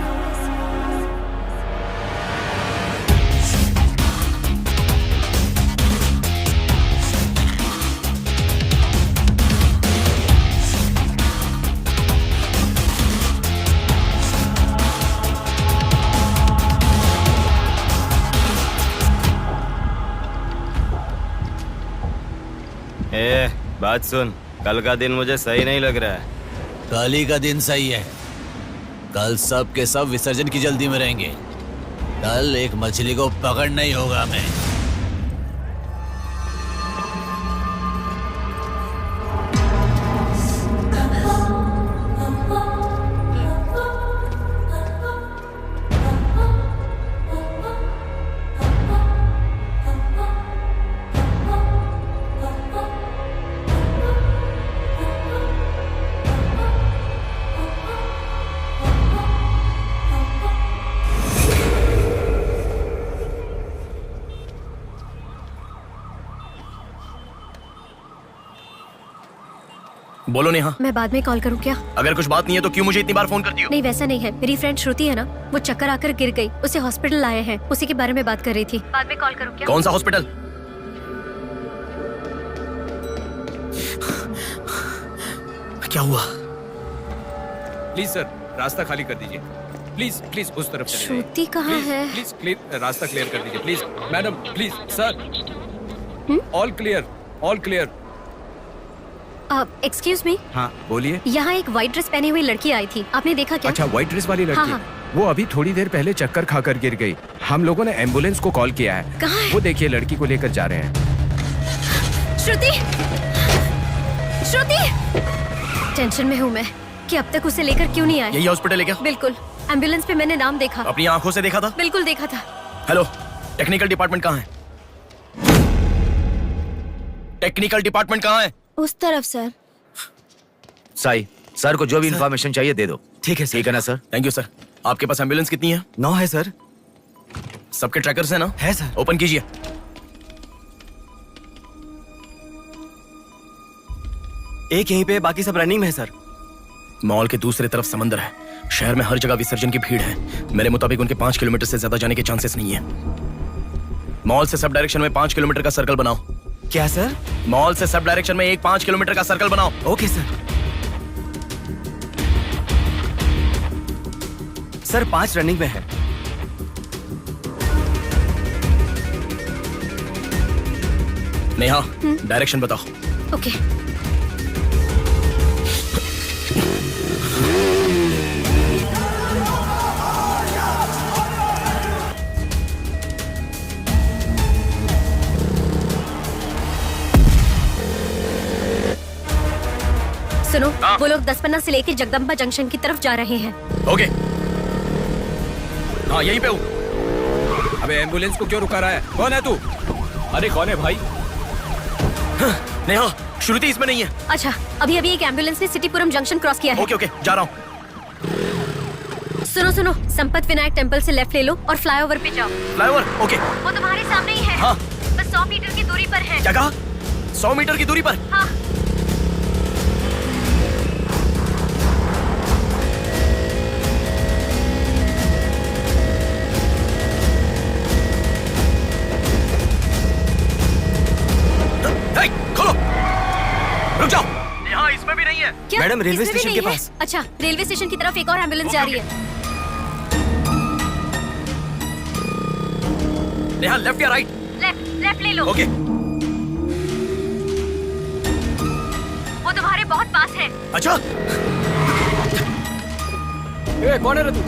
बात सुन, कल का दिन मुझे सही नहीं लग रहा है। कल ही का दिन सही है। कल सब के सब विसर्जन की जल्दी में रहेंगे। कल एक मछली को पकड़ना ही होगा हमें। बोलो नेहा। मैं बाद में कॉल करूँ क्या? अगर कुछ बात नहीं है तो क्यों मुझे इतनी बार फोन करती हो? नहीं वैसा नहीं है, मेरी फ्रेंड श्रुति है ना, वो चक्कर आकर गिर गई, उसे हॉस्पिटल लाए हैं, उसी के बारे में बात कर रही थी। बाद में कॉल करूँ क्या? कौन सा हॉस्पिटल? क्या हुआ? प्लीज सर, रास्ता खाली कर दीजिए। प्लीज प्लीज उस तरफ चले जाइए। श्रुति कहाँ है? प्लीज क्लियर, रास्ता क्लियर कर दीजिए please. Madam please sir, all clear, all clear. Excuse me. हाँ बोलिए। यहाँ एक व्हाइट ड्रेस पहनी हुई लड़की आई थी, आपने देखा क्या? अच्छा, व्हाइट ड्रेस वाली लड़की? हाँ। वो अभी थोड़ी देर पहले चक्कर खाकर गिर गई। हम लोगों ने एम्बुलेंस को कॉल किया है। कहाँ है? वो देखिए लड़की को लेकर जा रहे हैं। श्रुति, श्रुति! टेंशन में हूँ मैं कि अब तक उसे लेकर क्यों नहीं आए। यही हॉस्पिटल है क्या? बिल्कुल, एम्बुलेंस पे मैंने नाम देखा। अपनी आंखों से देखा था? बिल्कुल देखा था। हेलो, टेक्निकल डिपार्टमेंट कहाँ है? टेक्निकल डिपार्टमेंट कहाँ है? उस तरफ सर। साई, सर को जो भी इंफॉर्मेशन चाहिए दे दो। ठीक है सर। ठीक है ना सर? Thank you sir. आपके पास एम्बुलेंस कितनी है? 9 है सर। सबके ट्रैकर्स है ना? है सर। ओपन कीजिए। एक यहीं पे, बाकी सब रनिंग में है सर। मॉल के दूसरी तरफ समंदर है। शहर में हर जगह विसर्जन की भीड़ है। मेरे मुताबिक उनके 5 किलोमीटर से ज्यादा जाने के चांसेस नहीं है। मॉल से सब डायरेक्शन में 5 किलोमीटर का सर्कल बनाओ। क्या सर? मॉल से सब डायरेक्शन में एक 5 किलोमीटर का सर्कल बनाओ। Okay sir. सर 5 रनिंग में है। नेहा, डायरेक्शन बताओ। ओके। सुनो, वो लोग 10 से लेके जगदम्बा जंक्शन की तरफ जा रहे हैं। ओके, हाँ यहीं पे हूँ। अबे एम्बुलेंस को क्यों रुका रहा है? कौन है तू? अरे कौन है भाई? नेहा, श्रुति इसमें नहीं है। अच्छा, अभी अभी एक एम्बुलेंस ने सिटीपुरम जंक्शन क्रॉस किया है। ओके ओके, जा रहा हूँ। सुनो सुनो, संपत विनायक टेम्पल से लेफ्ट ले लो और फ्लाईओवर पे जाओ। फ्लाईओवर? ओके। वो तुम्हारे सामने ही है। हाँ। बस 100 मीटर की दूरी पर है। क्या कहा? 100 मीटर की दूरी पर? हाँ। खोलो, रुक जाओ। यहाँ इसमें भी नहीं है। क्या? मैडम, रेलवे इसमें भी स्टेशन नहीं के है? पास। अच्छा, रेलवे स्टेशन की तरफ एक और एम्बुलेंस जा रही है। नेहा, लेफ्ट या राइट? लेफ्ट ले लो। ओके। वो तुम्हारे बहुत पास है। अच्छा, कौन है रे तू?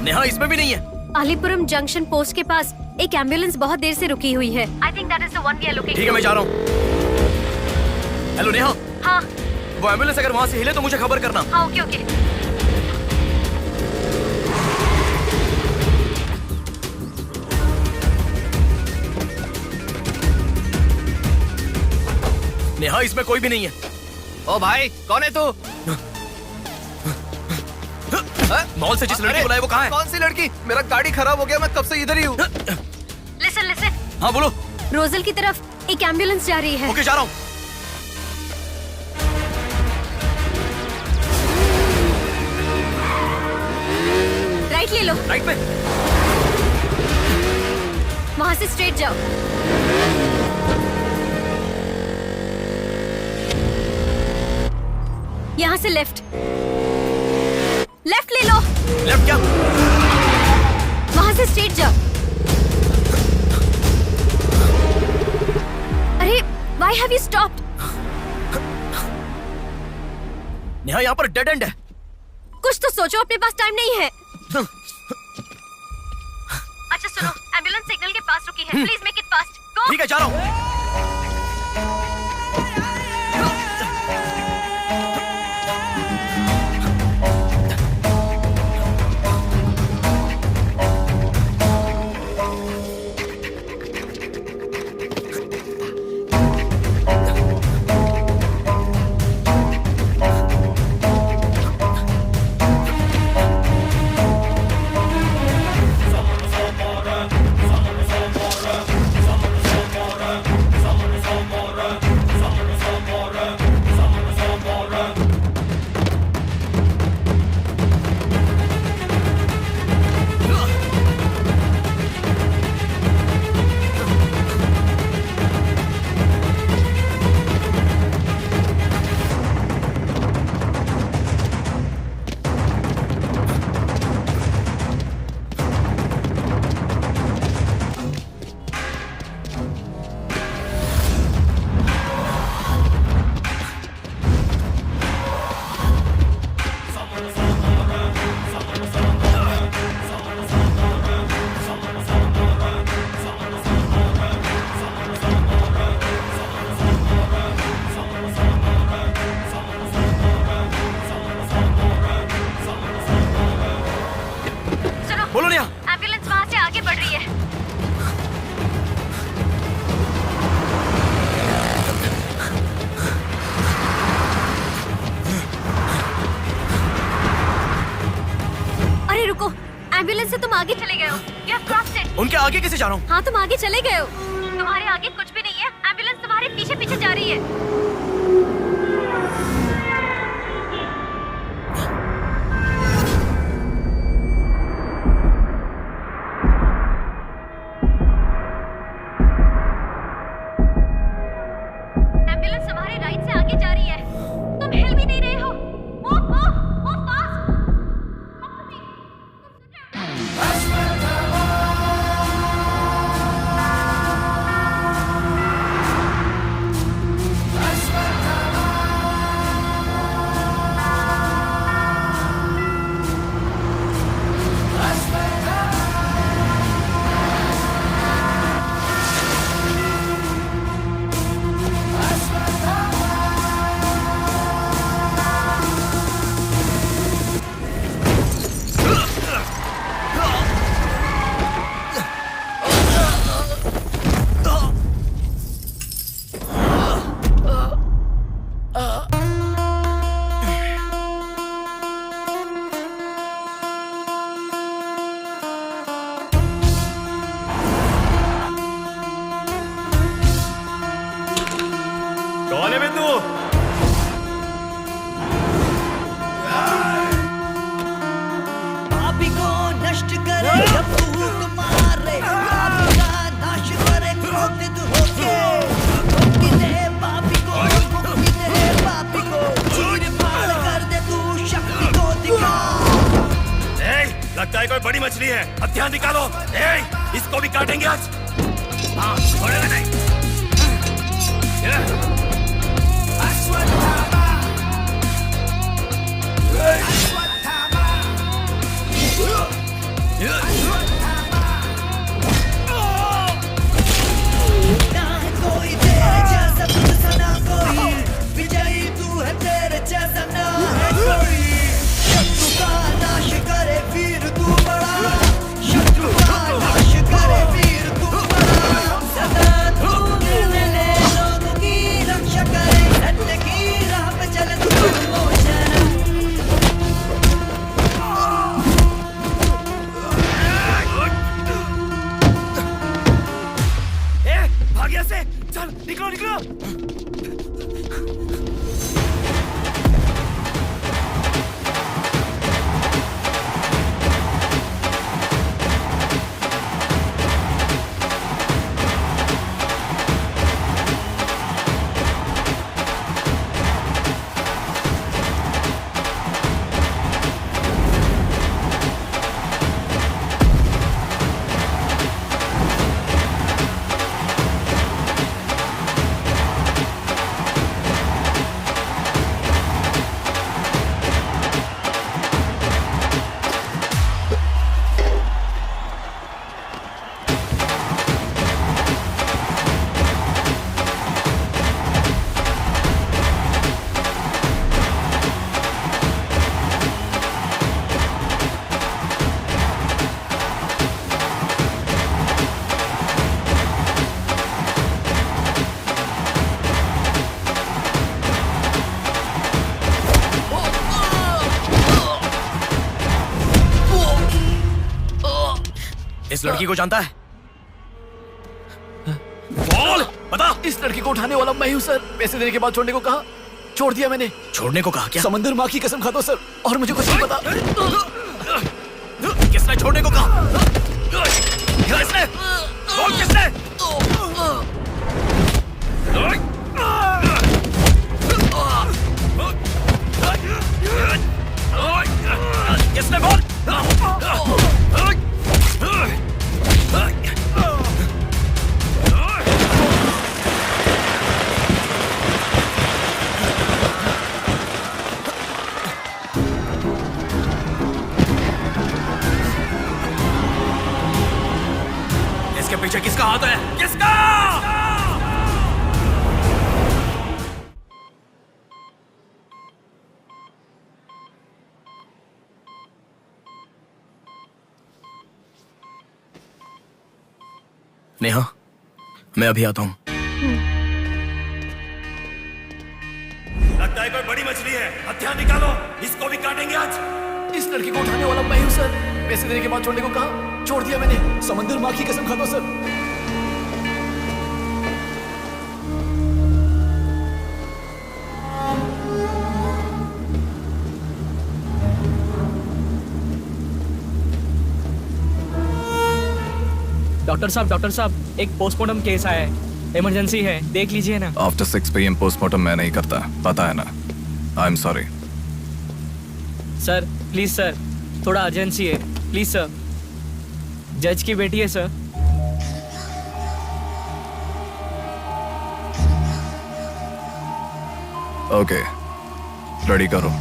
नेहा इसमें भी नहीं है। अलीपुरम जंक्शन पोस्ट के पास एक एम्बुलेंस बहुत देर से रुकी हुई है। I think that is the one we are looking ठीक है, मैं जा रहा हूँ। हेलो नेहा। हाँ। वो एम्बुलेंस अगर वहाँ से हिले तो मुझे खबर करना। हाँ, ओके ओके। नेहा इसमें कोई भी नहीं है। ओ भाई, कौन है तू? मॉल से जिस लड़की बुलाए वो कहाँ है? कौन सी लड़की? मेरा गाड़ी खराब हो गया, मैं कब से इधर ही हूँ। लिसन। हाँ बोलो। रोजल की तरफ एक एम्बुलेंस जा रही है। ओके, जा रहा हूँ। राइट ले लो। राइट में? वहाँ से स्ट्रेट जाओ। यहाँ से लेफ्ट ले लो। लेफ्ट क्या? वहाँ से स्ट्रेट जाओ। अरे, why have you stopped? Neha, यहाँ पर डेड एंड है। कुछ तो सोचो, अपने पास टाइम नहीं है। अच्छा सुनो, एम्बुलेंस सिग्नल के पास रुकी है। Please make it fast. Go. ठीक है, जा रहा हूँ। एम्बुलेंस से तुम आगे चले गए हो। You have crossed it. उनके आगे कैसे जा रहा हूँ? हाँ, तुम आगे चले गए हो। तुम्हारे आगे कुछ भी नहीं है। एम्बुलेंस तुम्हारे पीछे पीछे जा रही है। एम्बुलेंस तुम्हारे राइट से आगे जा रही है। तुम हिल भी नहीं रहे हो। Move fast. कौन है बिंदु? पापी को नष्ट करे जब फूक मारे, पापी का नाश करे क्रोधित होके। मुक्ति दे पापी को, मुक्ति दे पापी को, चीर फाड़ कर दे तू शक्ति को दिखा। लगता है कोई बड़ी मछली है, अब ध्यान निकालो। इसको भी काटेंगे आज। हाँ, छोड़ेगा नहीं। ना है कोई तेरे जैसा, तुझसा ना कोई, विजयी तू है तेरे जैसा ना है कोई। शत्रु का नाश करे वीर तू बड़ा, शत्रु का नाश करे वीर तू बड़ा। सदा तू निर्णय ले लोगों की रक्षा करे, सत्य की राह पे चले तू निर्मोचन। भाग यहाँ से, चल निकलो निकलो। इस लड़की को जानता है? बोल, बता। इस लड़की को उठाने वाला मैं हूँ सर। पैसे देने के बाद छोड़ने को कहा, छोड़ दिया मैंने। छोड़ने को कहा क्या? समंदर माँ की कसम खाता हूँ सर, और मुझे कुछ नहीं पता। किसने छोड़ने को कहा? किसने? बोल किसने? किसने बोल? इसके पीछे किसका हाथ है? किसका? नेहा, मैं अभी आता हूं। लगता है कोई बड़ी मछली है, हथियार निकालो, इसको भी काटेंगे आज। इस लड़की को उठाने वाला मैं हूँ सर। पैसे देने के बाद छोड़ने को कहा, छोड़ दिया मैंने। समंदर माँ की कसम खाता हूँ सर। डॉक्टर साहब, एक पोस्टमार्टम केस आया है, इमरजेंसी है, देख लीजिए ना। आफ्टर 6 PM पोस्टमार्टम मैं नहीं करता, पता है ना। I am sorry sir, please sir, थोड़ा अर्जेंसी है, प्लीज सर। जज की बेटी है सर। ओके, रेडी करो।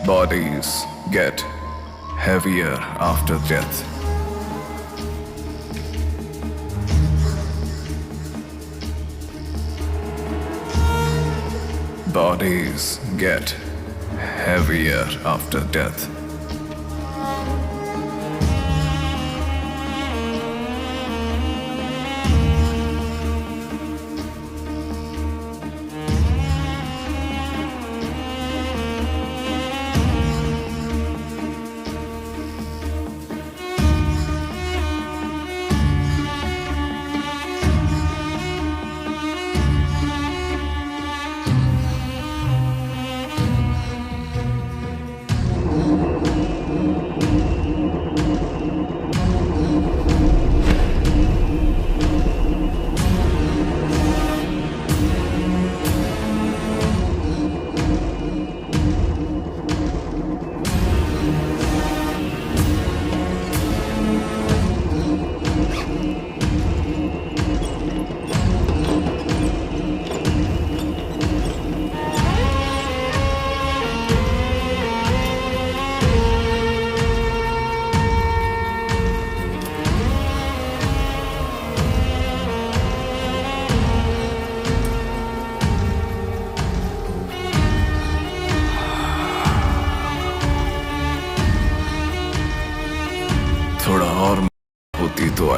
Bodies get heavier after death. Bodies get heavier after death.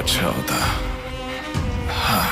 अच्छा होता। हाँ।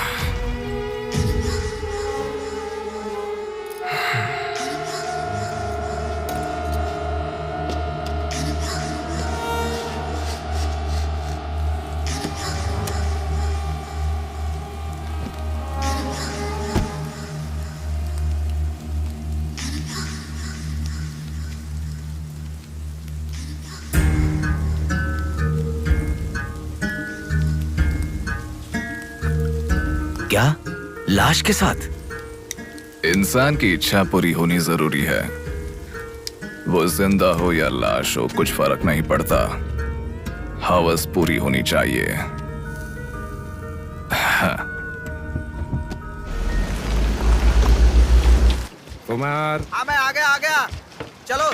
क्या? लाश के साथ? इंसान की इच्छा पूरी होनी जरूरी है। वो जिंदा हो या लाश हो, कुछ फर्क नहीं पड़ता। हवस पूरी होनी चाहिए। हाँ। कुमार, हाँ मैं आ गया। चलो।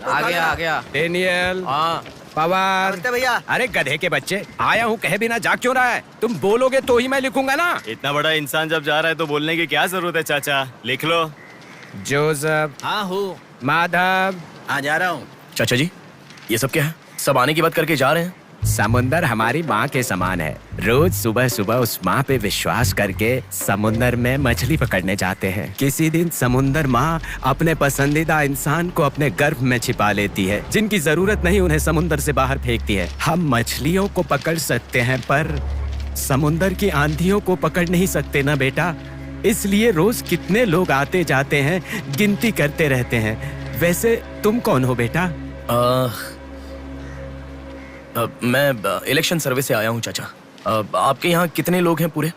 आ गया। डेनियल। हाँ। पवार। भैया। अरे गधे के बच्चे, आया हूँ कहे बिना जाग क्यों रहा है? तुम बोलोगे तो ही मैं लिखूंगा ना। इतना बड़ा इंसान जब जा रहा है तो बोलने की क्या जरूरत है चाचा? लिख लो। जोसेफ। हाँ हूँ। माधव। हाँ जा रहा हूँ। चाचा जी, ये सब क्या है? सब आने की बात करके जा रहे हैं। समुंदर हमारी माँ के समान है। रोज सुबह सुबह उस माँ पे विश्वास करके समुंदर में मछली पकड़ने जाते हैं। किसी दिन समुंदर माँ अपने पसंदीदा इंसान को अपने गर्भ में छिपा लेती है। जिनकी जरूरत नहीं उन्हें समुंदर से बाहर फेंकती है। हम मछलियों को पकड़ सकते हैं पर समुंदर की आंधियों को पकड़ नहीं सकते ना बेटा। इसलिए रोज कितने लोग आते जाते हैं, गिनती करते रहते हैं। वैसे तुम कौन हो बेटा? मैं इलेक्शन सर्विस से आया हूँ चाचा। आपके यहाँ कितने लोग हैं पूरे?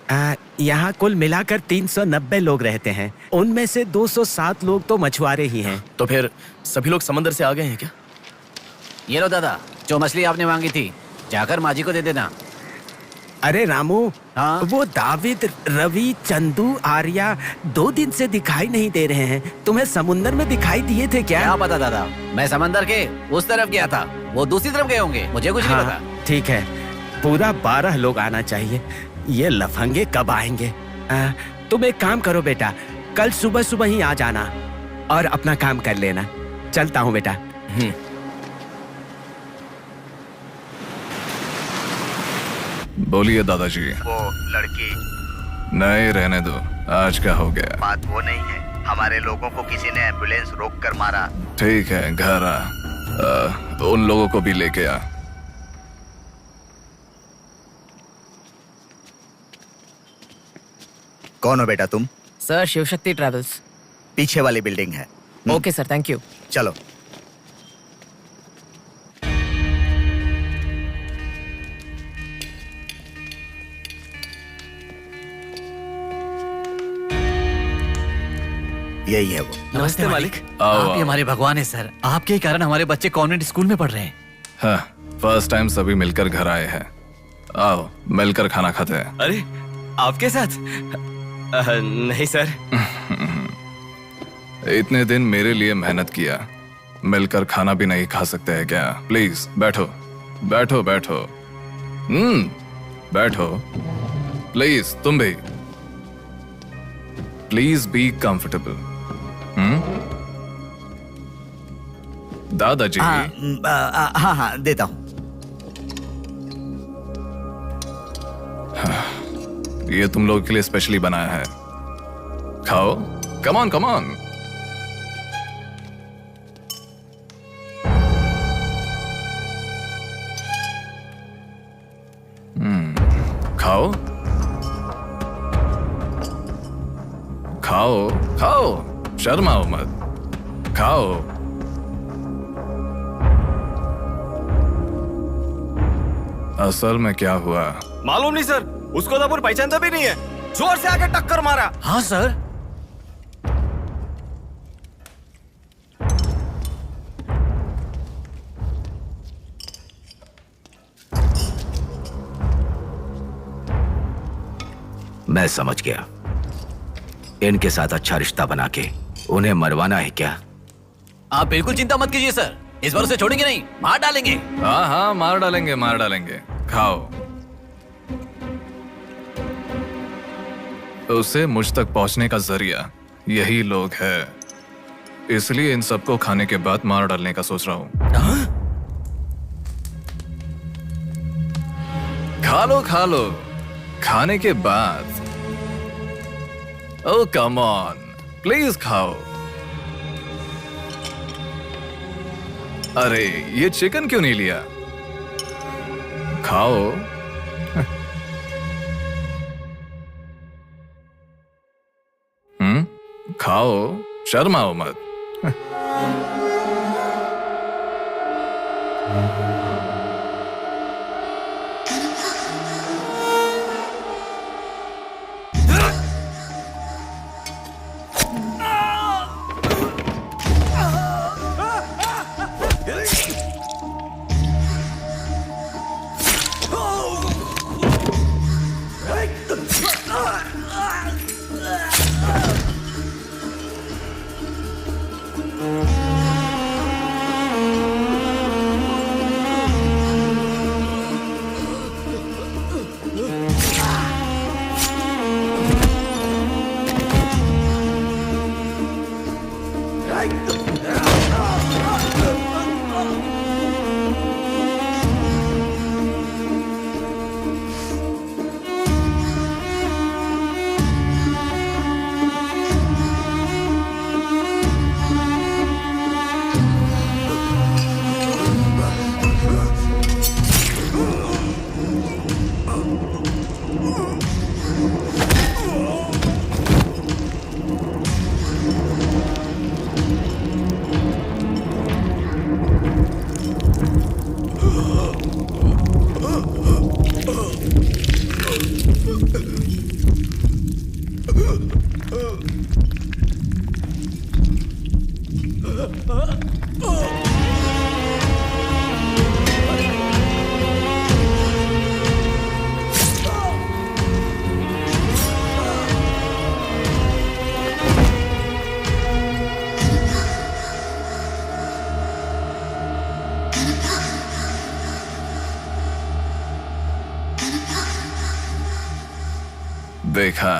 यहाँ कुल मिलाकर 390 लोग रहते हैं। उनमें से 207 लोग तो मछुआरे ही हैं। तो फिर सभी लोग समंदर से आ गए हैं क्या? ये लो दादा, जो मछली आपने मांगी थी, जाकर माँ जी को दे देना। अरे रामू, हाँ? वो दाविद, रवि, चंदू, आर्या 2 दिन से दिखाई नहीं दे रहे हैं। तुम्हें समुंदर में दिखाई दिए थे क्या? क्या पता दादा, मैं समंदर के उस तरफ गया था, वो दूसरी तरफ गए होंगे, मुझे कुछ नहीं पता। ठीक है, पूरा 12 लोग आना चाहिए। ये लफंगे कब आएंगे? तुम एक काम करो बेटा, कल सुबह सुबह ही आ जाना और अपना काम कर लेना। चलता हूँ बेटा। बोलिए दादाजी। वो लड़की। नहीं, रहने दो। आज क्या हो गया? बात वो नहीं है, हमारे लोगों को किसी ने एम्बुलेंस रोक कर मारा। ठीक है, घर आ। उन लोगों को भी लेके आ। कौन हो बेटा तुम? Sir, Shivshakti travels. पीछे वाली बिल्डिंग है। Okay sir, thank you. चलो। यही है वो। नमस्ते मालिक। आओ, आप ही आओ। हमारे भगवान है सर। आपके ही कारण हमारे बच्चे कॉन्वेंट स्कूल में पढ़ रहे हैं। हाँ, फर्स्ट टाइम सभी मिलकर घर आए हैं। आओ, मिलकर खाना खाते हैं। अरे आपके साथ? नहीं सर। इतने दिन मेरे लिए मेहनत किया, मिलकर खाना भी नहीं खा सकते हैं क्या? प्लीज बैठो, बैठो, बैठो। बैठो प्लीज। तुम भी प्लीज बी कंफर्टेबल। दादाजी। हाँ देता हूँ। ये तुम लोगों के लिए स्पेशली बनाया है, खाओ। Come on, come on. खाओ, खाओ, खाओ, शर्माओ मत, खाओ। असल में क्या हुआ मालूम नहीं सर, उसको तो पहचानता भी नहीं है। जोर से आके टक्कर मारा। हाँ सर। मैं समझ गया। इनके साथ अच्छा रिश्ता बना के उन्हें मरवाना है क्या? आप बिल्कुल चिंता मत कीजिए सर, इस बार उसे छोड़ेंगे नहीं, मार डालेंगे। हाँ हाँ, मार डालेंगे, मार डालेंगे। खाओ। उसे मुझ तक पहुंचने का जरिया यही लोग है, इसलिए इन सबको खाने के बाद मार डालने का सोच रहा हूं। खा लो खाने के बाद। ओ कम ऑन, प्लीज खाओ। अरे ये चिकन क्यों नहीं लिया? खाओ। खाओ, शर्माओ मत। देखा,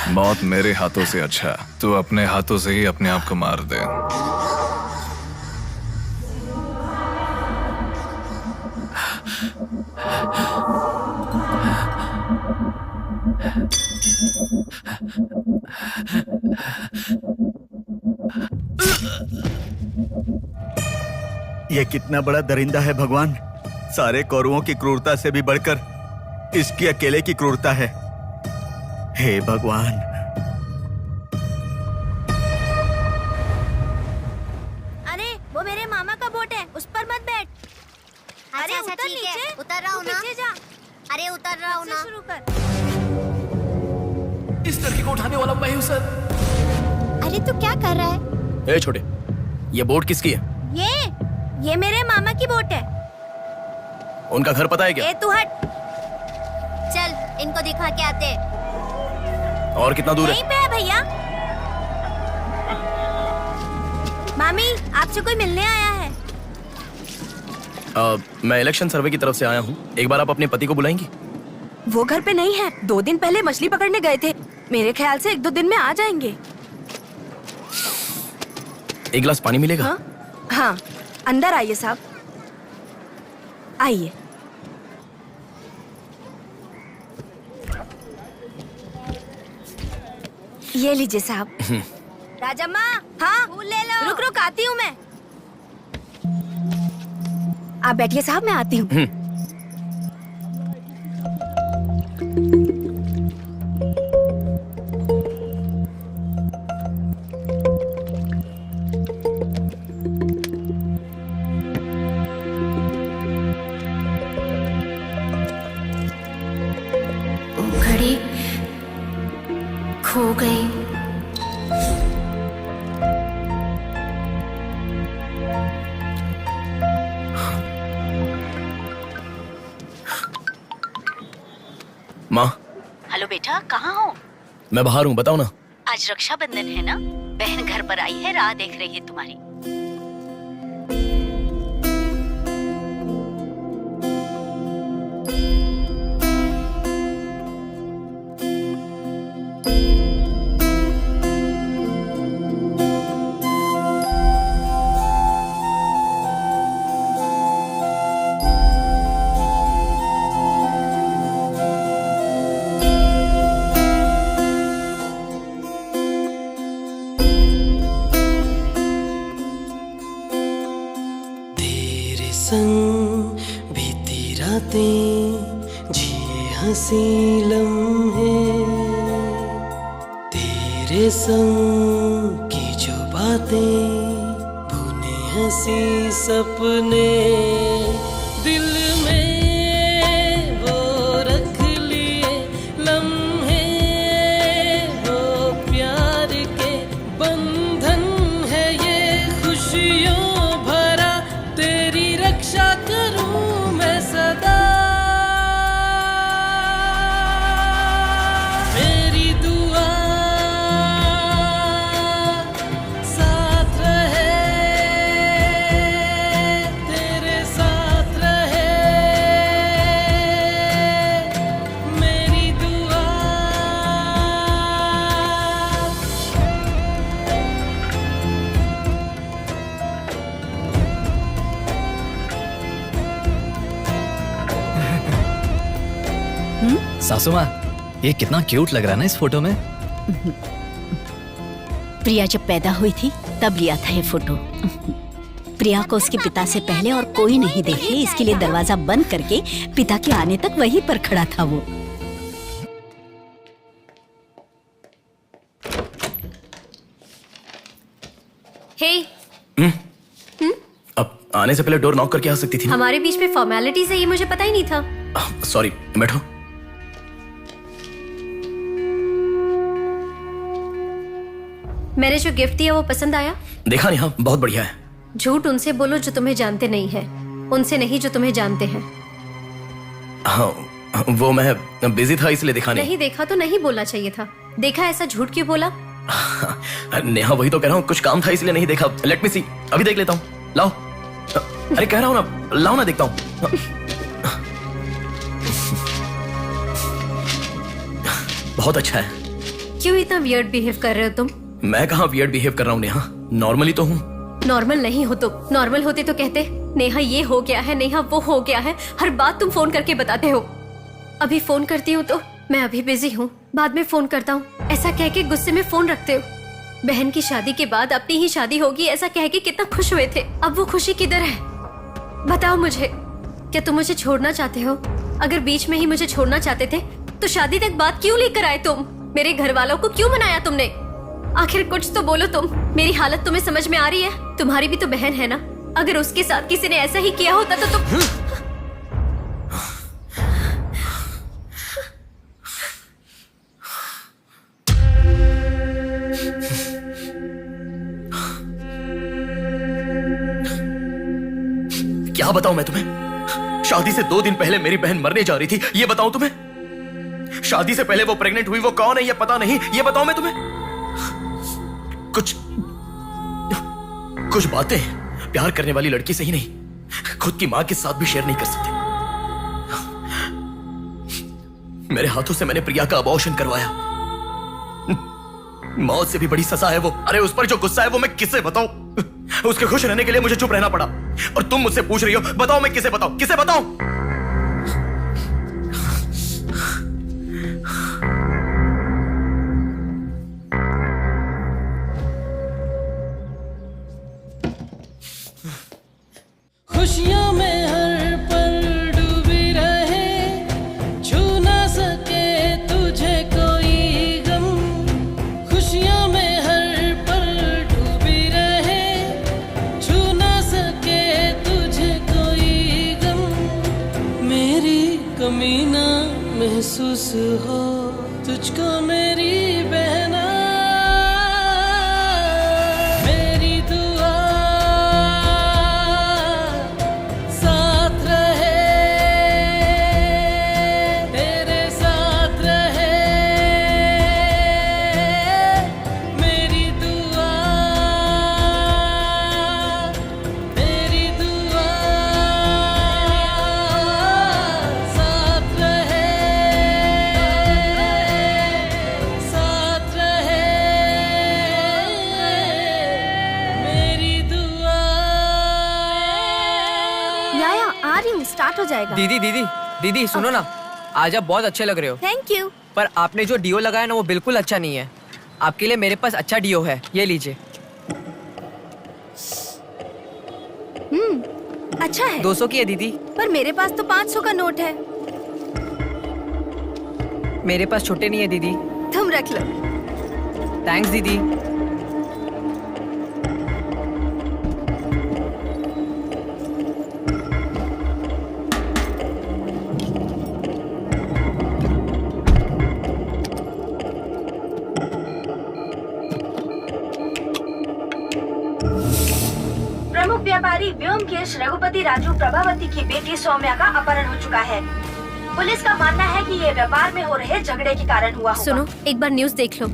मौत मेरे हाथों से अच्छा तू अपने हाथों से ही अपने आप को मार दे। ये कितना बड़ा दरिंदा है भगवान। सारे कौरवों की क्रूरता से भी बढ़कर इसकी अकेले की क्रूरता है। हे भगवान। अरे वो मेरे मामा का बोट है, उस पर मत बैठ। अरे अच्छा, उतर ठीक है, नीचे, उतर रहा हूँ ना। नीचे जा। अरे उतर रहा हूँ ना। शुरू कर। इस लड़की को उठाने वाला मैं हूँ सर। अरे तू क्या कर रहा है? ए छोटे, ये बोट किसकी है? ये मेरे मामा की बोट है। उनका घर पता है क्या? ए तू हट। चल इनको दिखा के आते। और कितना दूर यहीं पे है भैया। मामी आपसे कोई मिलने आया है। मैं इलेक्शन सर्वे की तरफ से आया हूँ। एक बार आप अपने पति को बुलाएंगी? वो घर पे नहीं है, 2 दिन पहले मछली पकड़ने गए थे। मेरे ख्याल से 1-2 दिन में आ जाएंगे। एक गिलास पानी मिलेगा? हाँ, अंदर आइए साहब, आइए। ये लीजिए साहब। राजम्मा, हाँ फूल ले लो। रुक रुक आती हूँ मैं। आप बैठिए साहब, मैं आती हूँ। घड़ी खो गई। माँ। हेलो बेटा, कहाँ हो? मैं बाहर हूँ, बताओ ना। आज रक्षाबंधन है ना, बहन घर पर आई है, राह देख रही है तुम्हारी। हंसी लम्हे तेरे संग की जो बातें, बुने हंसी सपने दिल में वो रख लिए लम्हे, वो प्यार के बंधन है ये खुशियों भरा, तेरी रक्षा करूं मैं सदा। मेरी दुआ साथ रहे, तेरे साथ रहे, मेरी दुआ। सासू माँ, ये कितना क्यूट लग रहा है ना इस फोटो में। प्रिया जब पैदा हुई थी तब लिया था ये फोटो। प्रिया को उसके पिता से पहले और कोई नहीं देखे, इसके लिए दरवाजा बंद करके पिता के आने तक वहीं पर खड़ा था वो। हे, अब आने से पहले डोर नॉक करके आ सकती थी ना? हमारे बीच में फॉर्मेलिटीज है, ये मुझे पता ही नहीं था। सॉरी, बैठो। मैंने जो गिफ्ट दिया वो पसंद आया? देखा नहीं? हाँ, बहुत बढ़िया है। झूठ उनसे बोलो जो तुम्हें जानते नहीं है, उनसे नहीं जो तुम्हें जानते हैं। हाँ, वो मैं बिजी था इसलिए देखा नहीं। नहीं देखा तो नहीं बोलना चाहिए था। देखा ऐसा झूठ क्यों बोला? नेहा, वही तो कह रहा हूँ, कुछ काम था इसलिए नहीं देखा। लेट मी सी, अभी देख लेता हूँ। लाओ। अरे कह रहा हूँ ना, लाओ ना, देखता हूँ। बहुत अच्छा है। क्यों इतना वियर्ड बिहेव कर रहे हो तुम? मैं कहाँ वियर्ड बिहेव कर रहा हूँ नेहा, नॉर्मली तो हूँ। नॉर्मल नहीं हो तुम। नॉर्मल होते तो कहते नेहा ये हो गया है, नेहा वो हो गया है। हर बात तुम फोन करके बताते हो। अभी फोन करती हूँ तो मैं अभी बिजी हूँ, बाद में फोन करता हूँ, ऐसा कह के गुस्से में फोन रखते हो। बहन की शादी के बाद अपनी ही शादी होगी ऐसा कह के कितना खुश हुए थे, अब वो खुशी किधर है? बताओ मुझे, क्या तुम मुझे छोड़ना चाहते हो? अगर बीच में ही मुझे छोड़ना चाहते थे तो शादी तक बात क्यों लेकर आए तुम? मेरे घर वालों को क्यों मनाया तुमने? आखिर कुछ तो बोलो तुम। मेरी हालत तुम्हें समझ में आ रही है? तुम्हारी भी तो बहन है ना, अगर उसके साथ किसी ने ऐसा ही किया होता तो तुम। क्या बताऊं मैं तुम्हें? शादी से 2 दिन पहले मेरी बहन मरने जा रही थी, ये बताऊं तुम्हें? शादी से पहले वो प्रेग्नेंट हुई, वो कौन है ये पता नहीं, ये बताऊं मैं तुम्हें? कुछ बातें प्यार करने वाली लड़की से ही नहीं, खुद की मां के साथ भी शेयर नहीं कर सकते। मेरे हाथों से मैंने प्रिया का अबॉर्शन करवाया। मौत से भी बड़ी सजा है वो। अरे उस पर जो गुस्सा है वो मैं किसे बताऊं? उसके खुश रहने के लिए मुझे चुप रहना पड़ा, और तुम मुझसे पूछ रही हो बताओ मैं किसे बताऊं, किसे बताऊं? खुशियों में हर पल डूबी रहे, छू ना सके तुझे कोई गम। खुशियों में हर पल डूबी रहे, छू ना सके तुझे कोई गम। मेरी कमी ना महसूस हो तुझको मेरी बहना। स्टार्ट हो जाएगा। दीदी सुनो ना, आज आप बहुत अच्छे लग रहे हो। Thank you. पर आपने जो डिओ लगाया ना वो बिल्कुल अच्छा नहीं है। आपके लिए मेरे पास अच्छा डिओ है, ये लीजिए। अच्छा है। 200 की है दीदी। पर मेरे पास तो 500 का नोट है। मेरे पास छोटे नहीं है दीदी। तुम रख लो। थैंक्स दीदी। प्रमुख व्यापारी व्योमकेश रघुपति राजू प्रभावती की बेटी सौम्या का अपहरण हो चुका है। पुलिस का मानना है कि ये व्यापार में हो रहे झगड़े के कारण हुआ होगा। सुनो, एक बार न्यूज़ देख लो।